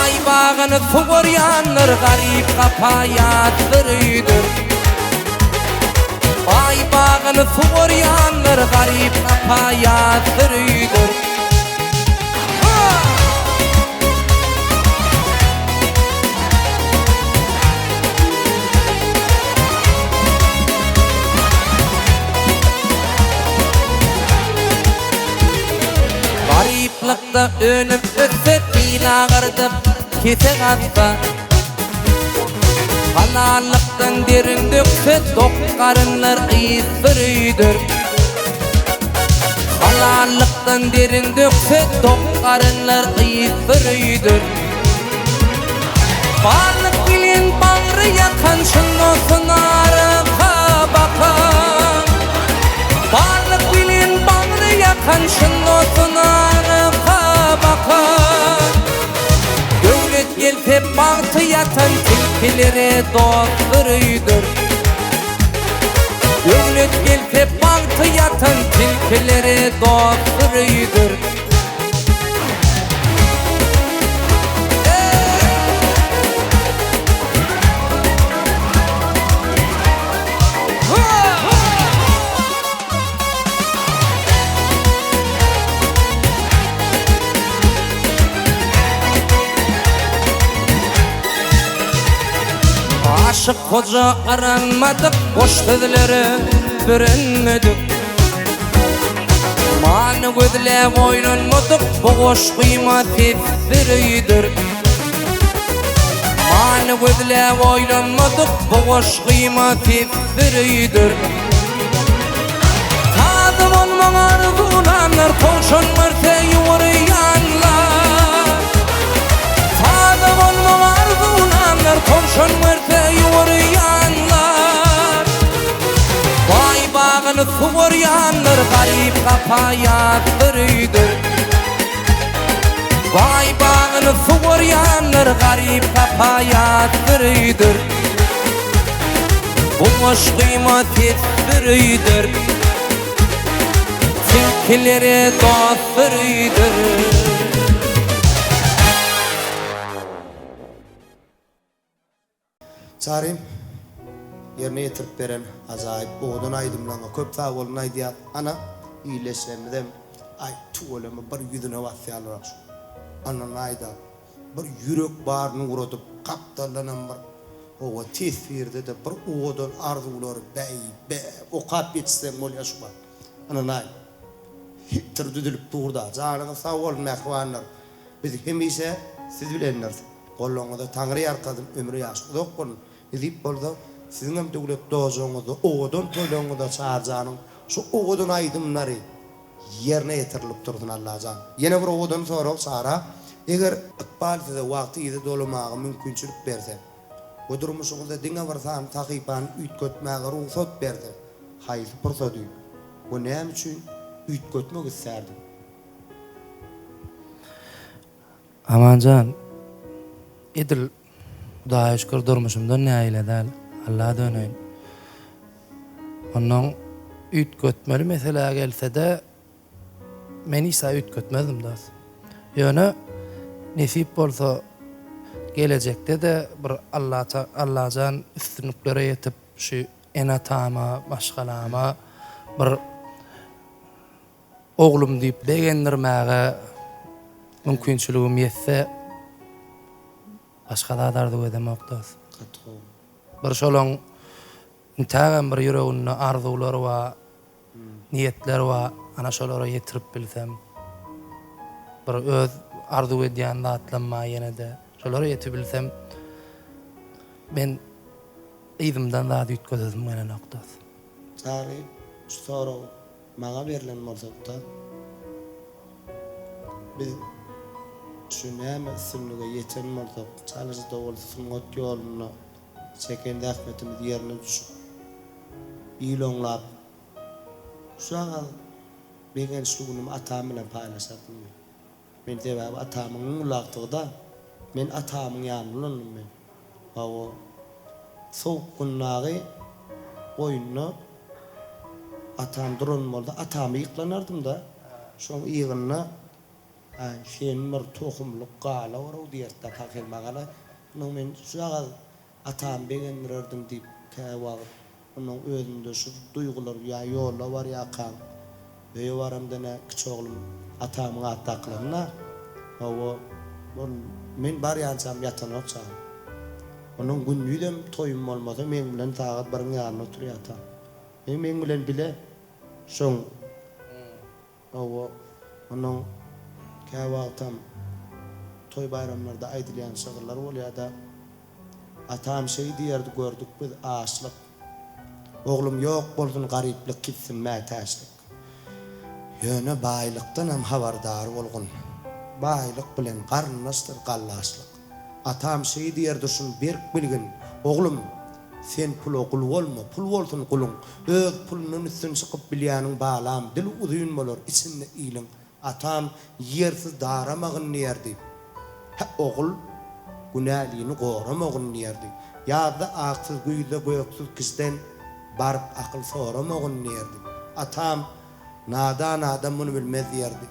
C: Ay bağını suğuryanlar garip kapayattırıdır. Ay bağını suğuryanlar garip kapayattırıdır. Gariplikte ölüp ötse bilağırdım kese katsa. Halalıktan derin dökse tok karınlar ıysırıdır. Halalıktan derin dökse tok karınlar ıysırıdır. Barlık bilen bağrı yakan şunnosun arka bakan. Barlık bilen bağrı yakan şunnosun arka bakan. Dövlet gelse bağtı yatan tilkilere dostlarıdır. Dövlet gelse bağtı yatan tilkilere dostlarıdır. Aşık koca aranmadık, boş sözlere birinmedik. Mani gözle oynanmadık, bu hoş kıyma tefsiridir. Mani gözle oynanmadık, bu hoş kıyma tefsiridir. Tadım olman arzulanlar, konuşulmırsa yuvruyanlar. Tadım olman arzulanlar, konuşulmırsa yuvruyanlar. Vay bağını suvaryanlar, garip kapayatlarıdır. Vay bağını suvaryanlar, garip kapayatlarıdır. Bu hoş kıyma tefsiridir. Tilkilere dostlarıdır.
A: Çarım yerine yetirip beren azayip oğdan aydımlana köp sağ olun aydiyat ana iyileşemedem ay tuğulama bir yüzüne vasyalar anan ayda bir yürek bağrını uğratıp kaptallanan bir o tesirde de bir oğdan arzuları bey o kap yetsem ol yaşma anan ay tırdüdülüp tuğda canına sağ olun mehvanlar biz hemişe siz bilenler kolluğunda Tanrı yarkadım ömrü yaşlı dokun edip bolda sizin hem tügülüp doğuzuğunuzu oğudun toyluğunuzu çağırcanın şu oğudun aydımları yerine yetirilip durdun Allah can yine bir oğudun sonra çağıra eğer ıkbal size vakti yedi dolumağı mümkünçülük berse bu durmuşuğunda dine varsan takipan üt götmeğe ruhsat berse hayır pırsadı bu neyem için üt götmek isterdim
B: Amancan edil Hudaya şükür durmuşumdan ne eyledi Allah'a döneyim. Onun üt götmeli mesela gelse de men ise üt götmezdim da. Yani nesip olsa gelecekte de bir Allah'can üstünlüklere yetip şu enatama, başkalama bir oğlum deyip beğendirmeye mümkünçülüğüm yetse başka dardı ödemekteyiz. Bir şolun intağın bir yüreğinin arzuları ve niyetleri ve ana şolara yetirip bilsem bir öz arzu ediyen de atlanma yine de şolara yetip bilsem ben izimden daha düt gözüm gene noktası.
A: Çağrı sonra bana verilen morzakta biz şunayım sınırga yeten morzak çalışda olsun ot yolunu çeken rahmetimiz yerine düşüp ilonlap şu an ben şugunum atamla paylaşadım ben de atamın ulaqtıqda men atamın yanılım ben o soğuk günleri oyunu atam durulmadı atamı yıklanardım da şu an iyğinna sen bir tohumluk qala var o diyette pakil mağala onun men şu an atam beğenirdim deyip kayvağı onun özünde şu duygular ya yolla var ya kan ve varamda ne küçük oğlum atamın ataklarına o men bar yansam yatan olsa onun günüydem toyum olmadı men bilen tağat barın yanına oturuyor atam men bilen bile son o onun kayvağı tam toy bayramlarda aydılayan şağırlar oluyor da Atam şey diýerdi gördük biz açlyk. Oglum ýok bolsun garyplyk gitsin mätäçlik. Ýöne baýlykdan hem habardar bolgun. Baýlyk bilen garnaşdyr gallaşlyk. Atam şey diýerdi şunu berk bilgin. Oglum sen pul okul bolma, pul bolsun kulun. Öz pulunun üstüne çıkıp bilýäniň balam, dil uzun bolar, içinde iýlin. Atam yersiz daramagyn nerdi. Ogul günäliğini goramagyn nerdi. Ýa-da aksız güýde göýüksiz kişden barıp akıl soramagyn nerdi. Atam nadan adam bunu bilmez diýerdi.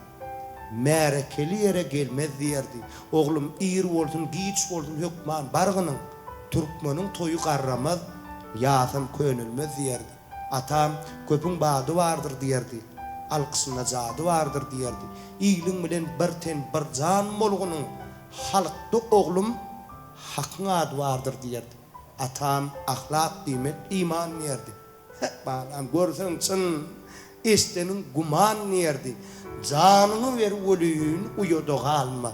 A: Märekeli ýere gelmez diýerdi. Oglum ýer bolsun, giç bolsun hökman bargynyň Türkmeniň toyu garramaz, ýasam könülmez diýerdi. Atam köpüň bady bardyr diýerdi. Alkysyna jady bardyr diýerdi. Iýliň bilen bir ten bir jan bolgunyň halkdy oglum hakyň ady bardyr diýerdi. Atam ahlak diýmek iman diýerdi. Balam görseň çyn esteniň guman diýerdi. Janyny ber ölüň uýoda galma.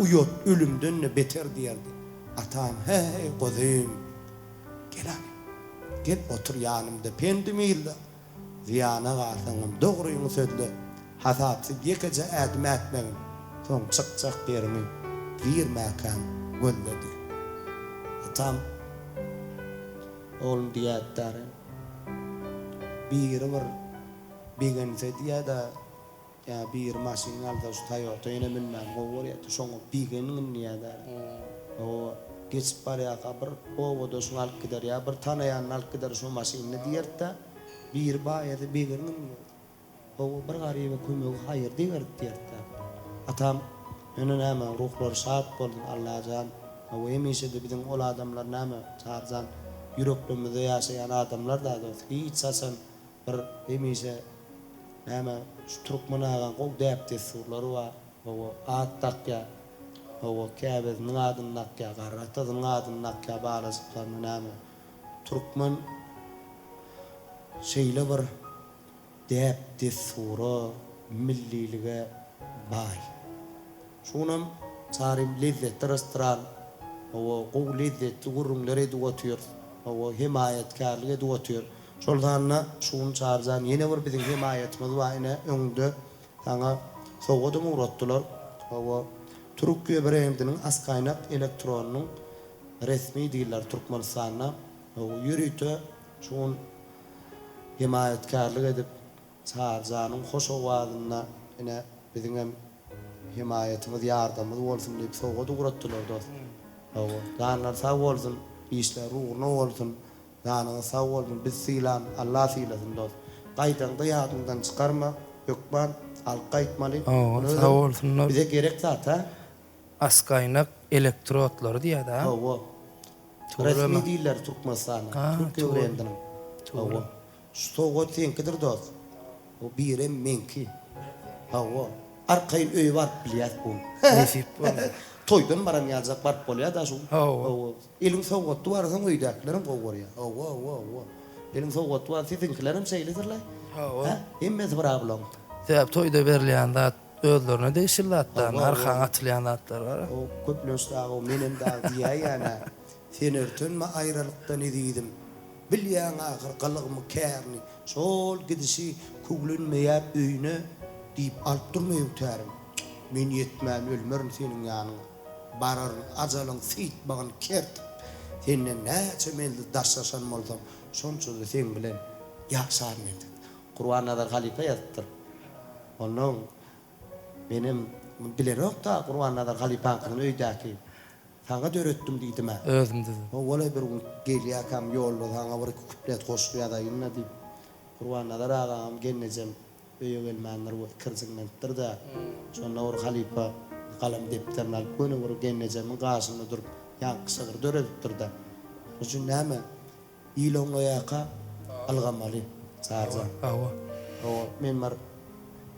A: Uýot ölümden beter diýerdi. Atam hey gözüm gel abi gel otur yanımda pendimilde ziyana garsaňym dogryny söýle hasapsy ýekece ädim ätmegin soň çyk bermi bir mäkan göndedi. Atam oğlum diýetler bir bigense diýada ya bir maşin alda şu Toyota ene bilmem goýardy şoň bigenin diýada o geçip barýaka bir owoda şunu alyp gider ya bir tanaýan alyp gider şu maşyny diýerdi bir baýady bigenin o bir garyba kömegi haýır diýerdi. Atam ene näme ruhlar şat boldy Allahan o emişe de bizim ol adamlar näme çarjan ýüreklerimizde ýaşaýan adamlar da hiç sasan bir emişe näme şu Türkmen agan gol däpde surlary var o at takya o käbez nadyny nakya garratadyň nadyny nakya balasykdan näme Türkmen şeýle bir däpde sura millilige bay. Şunam çarim lezzet restoran o gol lezzet gurrunlary duýatýar o himayetkarlygy duýatýar. Şoldanna şuň çarjan ýene bir biziň himayetimiz var ine öňde taňa sowgady muratdylar. O Türkiýe brendiniň Askaynak elektronyň resmi diýiller Türkmenistana. O ýürüýte şuň himayetkarlyk edip çarjanyň hoş owazyna ine biziň hem himayetimiz ýardamymyz bolsun diýip sowgady muratdylar dost. O danlar sag bolsun, işler uğruna bolsun. Danana sağ olun, biz silan, Allah silasın dost. Qaytanda ýadyndan çykarma, hökman, halka aýtmaly.
B: Sağ olsunlar.
A: Bize gerek zat ha?
B: Askaynak elektrotlary diýär ha.
A: O. Resmi diýiller Türkmenistana, Türkiýe brendiniň. O. Şu soňgy tenkidir dost. O birem menki. O. Arkaýyn öýe bar bilýär bu.
B: Nesip boldy.
A: Toydan baran ýazak bar bolýar da şu.
B: O.
A: Eliň sowgatdy barsaň öýdäklerim gowurýar. O. Eliň sowgatdy bar sizinkilerim şeýledirler.
B: O.
A: Hemmesi problem.
B: Täp toyda berilýän zat özlerine değişirler hatta. Arkaň atylýan zatlar bar.
A: O köplöşdägi o menem dag diýär ýa-na. Sen örtünme aýralykdan edidim. Bilýän ahyr galygymy kärni. Şol gidişi kuglanmaýar öýüne diýip alyp durmaýyn tärim. Men ýetmän ölmerim seniň ýanyňa. Barar ajalyň sytmagyny kertip. Senden näçe mende daşlaşan bolsam, şonça da sen bilen ýaşar mende. Qur'an nazar halife ýazdyr. Onuň benim bilerok da Qur'an nazar halifanyň öýdäki saňa döretdim diýdim ha.
B: Özüm dedim.
A: O wala bir gelýäkam ýolda saňa bir kuplet goşýar da ýyna diýip Qur'an nazar agam gelnejem öýe gelmänler we kirjigmendir da. Şonda bir halifa galam depterini alyp göne bir gelnejem gaşyna durup ýankysygyr döretdir da. Oşun näme ýylyň oýaka algamaly çarjan. O men mar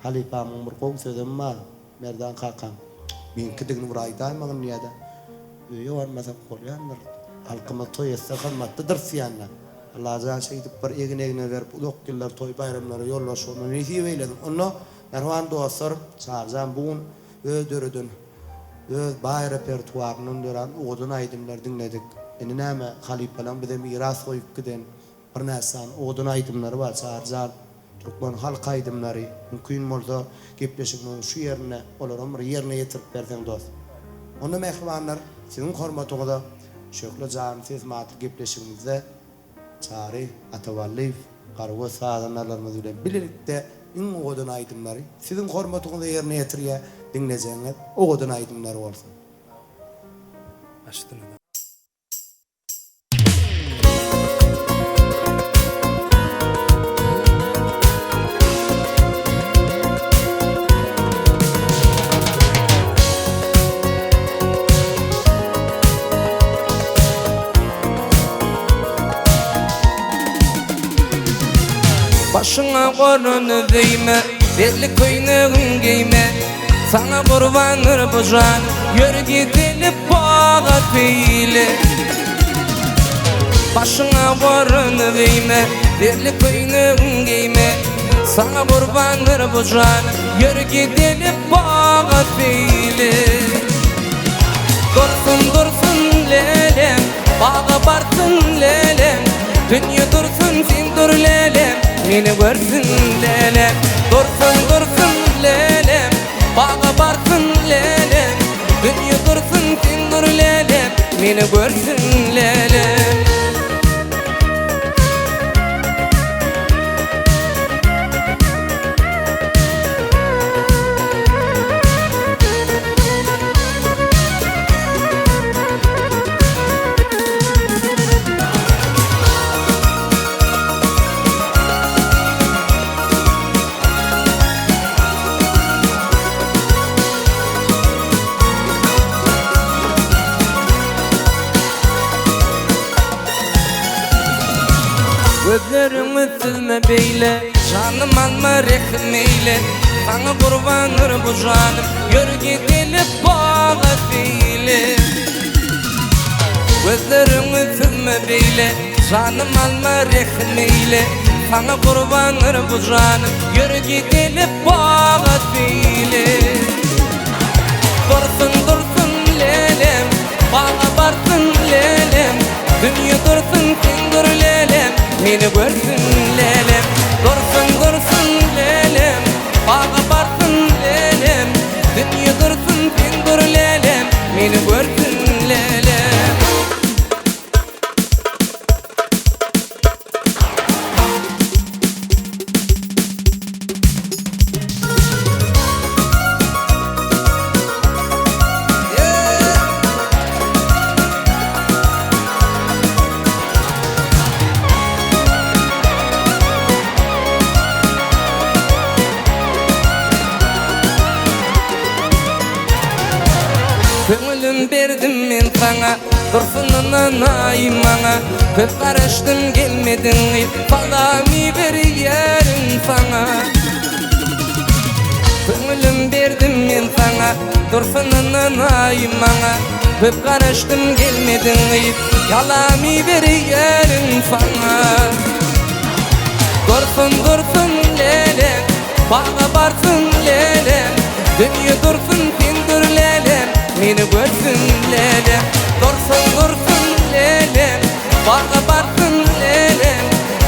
A: halifamyň bir goň sözüm bar. Merdan kakam. Men kidigini bir aýdamagyň ýa-da. Öýe barmasa bolýandyr. Halkyma toy etse hymmatdydyr siýanna. Allah'a şeýdip bir egine berip ulak giller toy bayramlary ýollaşyny nesip eýledim. Onu Erwan dostlar çarjan bugün ödürüdün. Öz bay repertuarynyň dören odun aýdymlar dinledik. Eni näme halipalan bize miras koyup giden bir näsan odun aydımları var çağırjar. Türkmen halk aydımları mümkün bolsa gepleşikmiň şu ýerine olaram bir ýerine ýetirip berdiň dost. Onda mehmanlar sizin hormatyňyza şöyle can hizmat gepleşigimizde çary atavalli garwa sadanlarymyz bilen birlikde iň odun aydymlary sizin hormatyňyza ýerine ýetirýär dinlejeňiz o odun aydymlary bolsun.
C: Başdyna. Başına korunu değme, belli köynüğün giyme. Sana kurbanır bu can, yürü gidilip bağa peyle. Başına korunu değme, belli köynüğün giyme. Sana kurbanır bu can, yürü gidilip bağa peyle. Dursun dursun lelem, bağa barsın lelem. Dünya dursun sen dur lelem, meni görsün lelem. Dursun dursun lelem, bağa barsın lelem. Dünya dursun sen dur lelem, meni görsün lelem. Gözlerimi silme beyle, canım alma rehmeyle. Sana kurbanır bu canım, yürü gidilip bağa peyle. Gözlerimi silme beyle, canım alma rehmeyle. Sana kurbanır bu canım, yürü gidilip bağa peyle. Dursun dursun lelem, bağa barsın lelem. Dünya dursun sen dur lelem, meni görsün lelem. Dursun dursun lelem, bağa barsın lelem. Dünya dursun sen dur lelem, meni görsün lelem. Köngülüm berdim men sana, dursunundan aymana. Köp karıştım gelmedin, falami berýärin sana. Köngülüm berdim men sana, dursunundan aymana. Köp karıştım gelmedin, falami berýärin sana. Dursun dursun lelem, bağa barsın lelem. Dünya dursun sen dur lelem, meni görsün lelem. Dursun dursun lelem, bağa barsın lelem.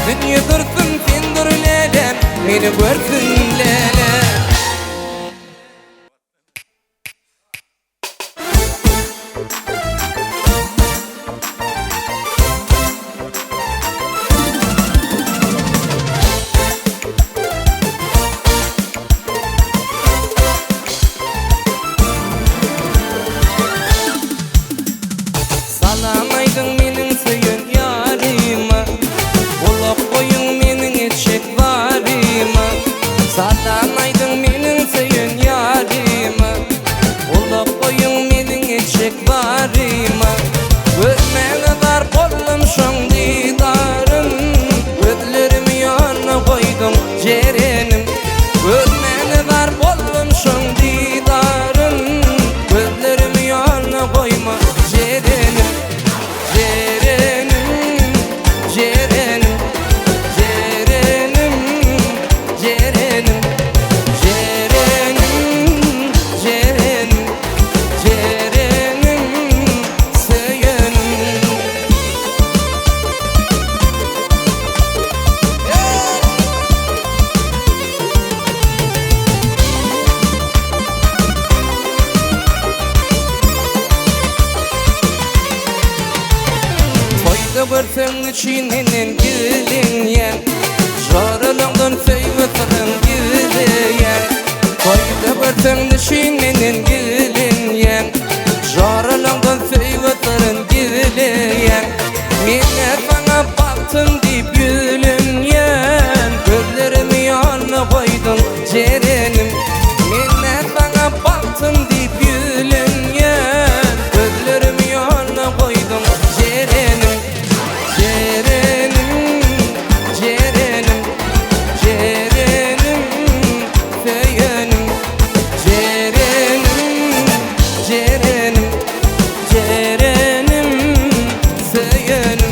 C: Dünya dursun sen dur lelem, meni görsün lelem. Salamaydın menin söyün yarıma, olup koyun menin etşek varıma. Salamaydın menin söyün yarıma, olup koyun menin etşek varıma. Gözmene dar bollum şoň didarın, gözlerimi yana koydum jerenim. Gözmene dar bollum şoň didarın, gözlerimi yana koyma jerenim. Jerenim, jerenim, jerenim, jerenim, jerenim, jerenim, jerenim, söyünim. görsün içinin gülünyen Jarılığın feyvetirin gülüyen Koyda görsün içinin gülünyen Jarılığın feyvetirin gülüyen Mine sana baktım deyip gülünyen Gözlerimi yanına koydum cerenim Mine sana baktım deyip gülünyen Gözlerimi yanına koydum cerenim Cerenim, cerenim, cerenim, feyenim Cerenim, cerenim, cerenim, feyenim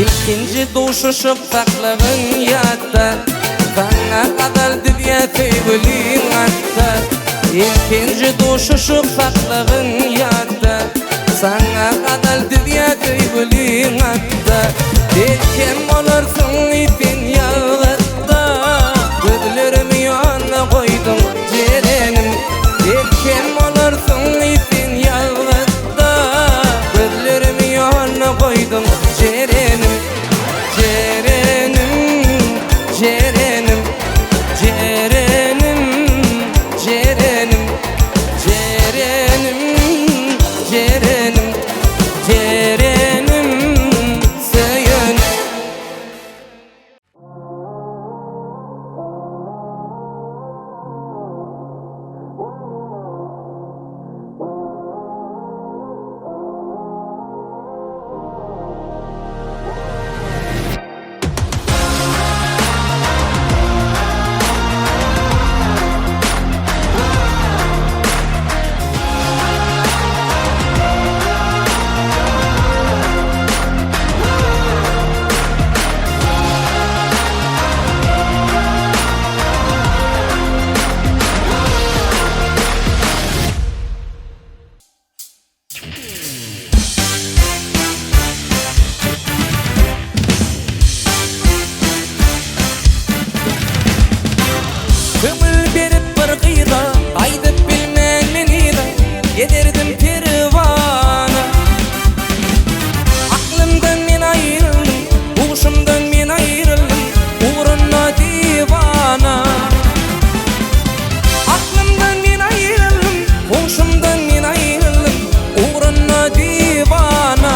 C: İkinci duşuşup saklığın yatta Sana kadar dünya sevgilin hatta İkinci duşuşup saklığın yatta Sana kadar dünya sevgilin hatta Delkem olursun ipin yağlatta Gözlerimi yanına koydum cerenim Delkem olursun ipin yağlatta Gözlerimi yanına koydum cerenim Cerenim, cerenim, cerenim, cerenim, cerenim, cerenim, cerenim, seyenim Kömül berip bir kıyıda Aydıp bilmen meni da Yederdim pervana Aklımdan men ayrıldım Uğuşumdan men ayrıldım Uğruna divana Aklımdan men ayrıldım Uğuşumdan men ayrıldım Uğruna divana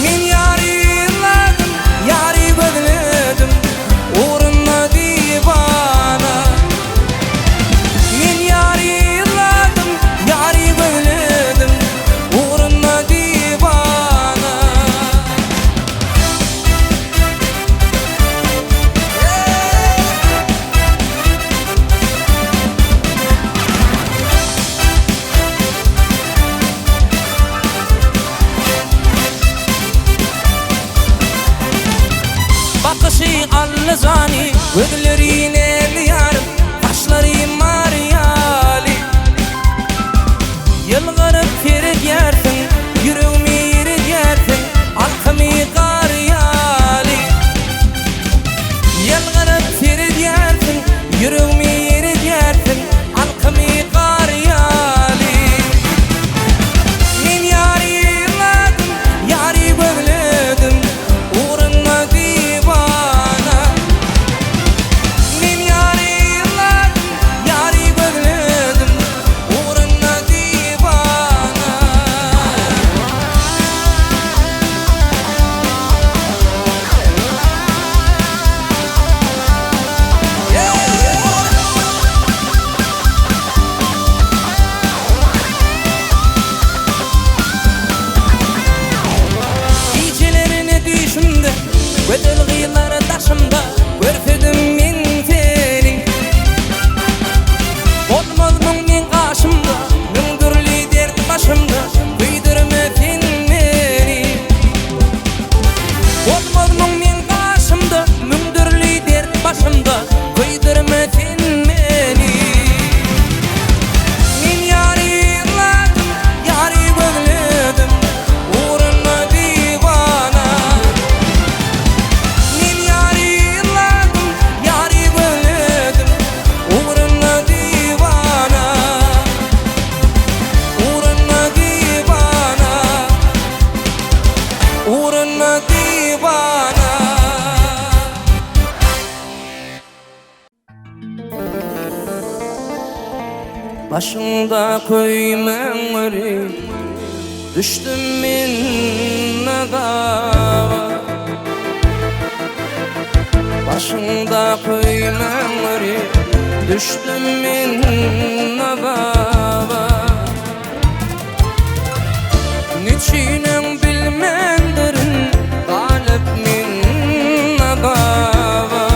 C: Men yari yılladım Yari gözledim Uğruna divana Men yari yılladım Yari gözledim Uğruna divana Bakışı allazani Gözlerin eli yarım Kaşları mariyali Yılgırıp ferit yersin Yüreğimi yerit yersin Alkımı kariyali Yılgırıp ferit yersin Yüreğimi yerit yersin Alkımı kariyali Men yari yılladım Yari gözledim Uğruna divana Başında köymengeri düştüm min nadava. Başında köymengeri düştüm min nadava. Niçinin bilmendirin galip min nadava.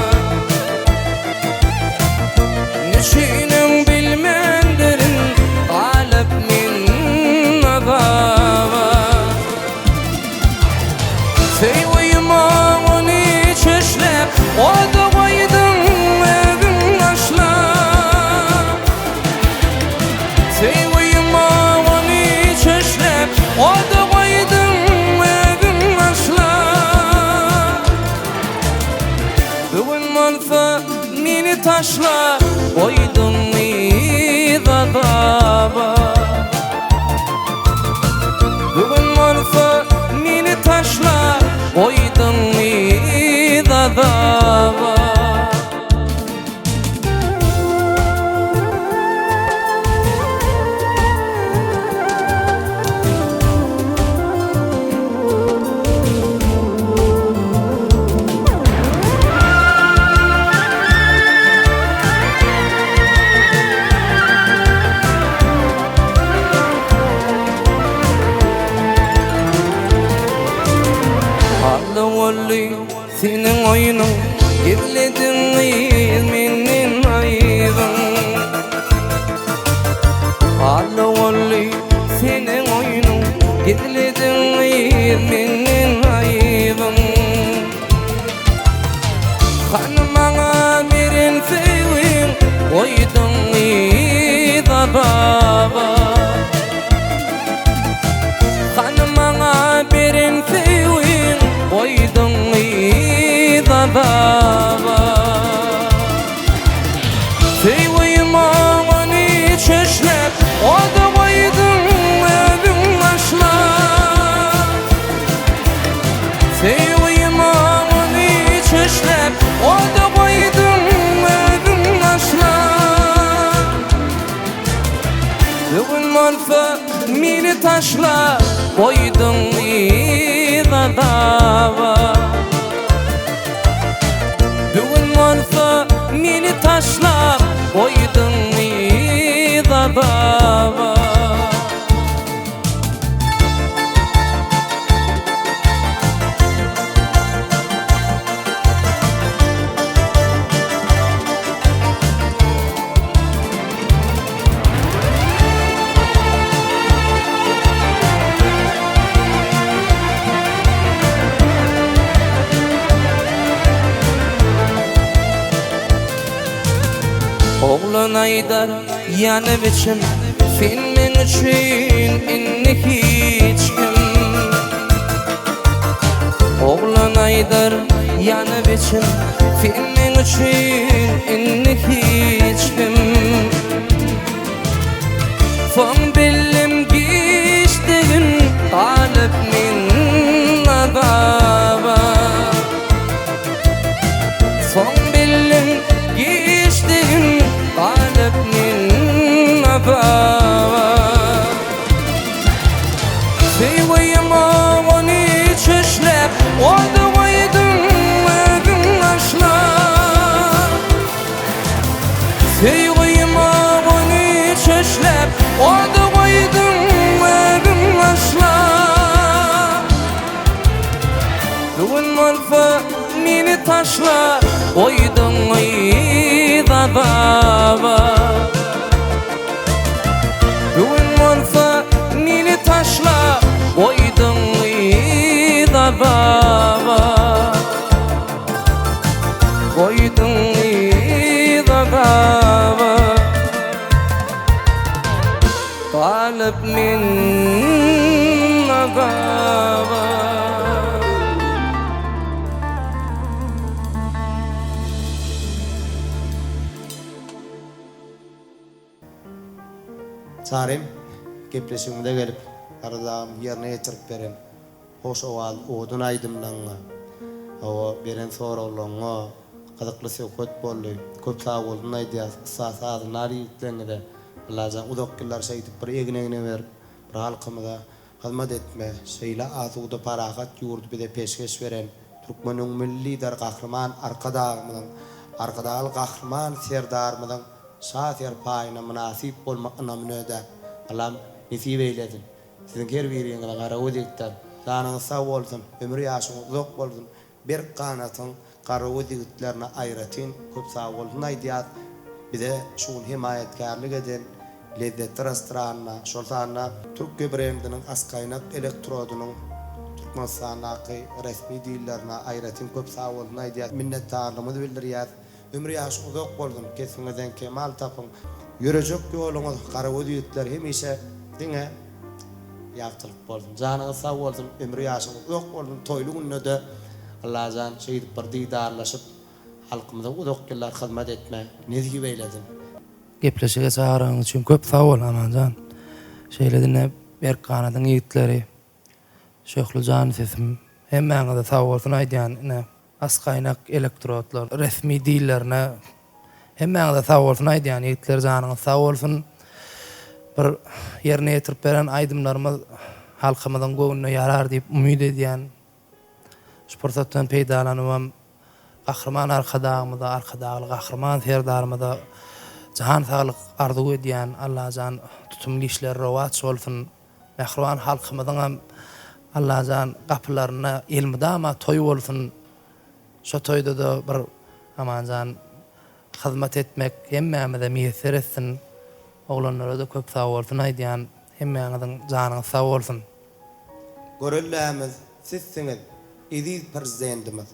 C: Niçinin bilmendirin galip min nadava. Seyvayıma onu çeşlep o da koydum evin aşla. Seyvayıma onu çeşlep o da koydum evin aşla. Bugün malfa mini taşla koydum idadaba. Bugün malfa mini taşla koydum idadaba. Senin oyunun girledin ilminin aydın. Hala olli senin oyunun girledin ilminin aydın. Hanımana birin sevin koydun idadaba. Hanımana birin sevin koydun idadaba. Seyvayıma onu çeşlep o da koydun evin aşla. Seyvayıma onu çeşlep o da koydun evin aşla. Bugün malfa mini taşla koydun idadaba. Bugün malfa mini taşla koydun idadaba. Oğlan Aydar yanı biçim filmin için inni hiç kim. Oğlan Aydar yanı biçim filmin için inni hiç kim. Son billim geçtiğin galip min nadava. Son billim geçtiğin galip min nadava. Seyvayıma onu çeşlep o da koydun evin aşla. Seyvayıma onu çeşlep o da koydun evin aşla. Bugün malfa mini taşla koydun idadaba. Bugün malfa mini taşla koydun idadaba. Koydun idadaba. Galip min nadaba.
A: Sarim, gepleşimde gelip aradağım yerine getirip berem. Hoş oval, odun aydımdan. O beren sorulunga, kadıklı sevkot bollu, köp sağ olun aydiya, sağ nari yüklenide, Allah'ın udoklar şeytip bir egine ver, bir halkımıza hizmet etme, şeyle azuda parahat yurdu bir de peşkeş veren Türkmen'in milli lider kahraman arkadağıl kahraman serdarmıdan şaher payına münasip olmakına münöde Allah'ım nisip eyledin. Sizin her birinize gara odikten canınız sağ olsun, ömür yaşınız uzak olsun, bir kanatın gara odiklerine ayratin köp sağ olsun aydiyat. Bir de şun himayetkarlık eden lezzetli restoranına, şoltanına Türk brendinin askaynak elektrodunun Türkmenistan'daki resmi dillerine ayratin köp sağ olsun aydiyat. Minnettarlığımızı bildiriyat. Ömür yaşı uzak olsun, kesinizden kemal tapın. Yürüyecek yolunuz, karavu düğütler hemişe dine yaptılık olsun. Canınız sağ olsun, ömür yaşınız uzak olsun. Toylu gününe de Allah'ın şehit bir didarlaşıp halkımıza uzak yıllar hizmet etme, nezgi beyledin.
B: Gepleşige çağıraňyz üçin köp sag bol amanjan. Şeýledine Berk Kanadyň ýigitleri, Şöhlyjan sesim, hemmäňe de sag bolsun aýdýan askaýnak elektrodlar, resmi dillerine hemmäňe de sag bolsun aýdýan ýigitler janyňyz sag bolsun. Bir ýerine ýetirip beren aýdymlarymyz halkymyzyň göwnüne ýarar diýip umyt edýän şu pursatdan peýdalanywam kahraman arkadağlı kahraman serdarymyza jahan sağlyk arzu edýän Allah'ın tutumly işleri rowat bolsun. Mehriban halkymyzyň hem Allah'ın kapylaryna elmidama toý bolsun. Şo toýda da bir amanjan hizmet etmek hemmämize meýser etsin. Oglanlara da köp sag bolsun aýdýan hemmäňiziň janyňyz sag bolsun.
A: Görellämiz sizsiňiz, Ediz prezidentimiz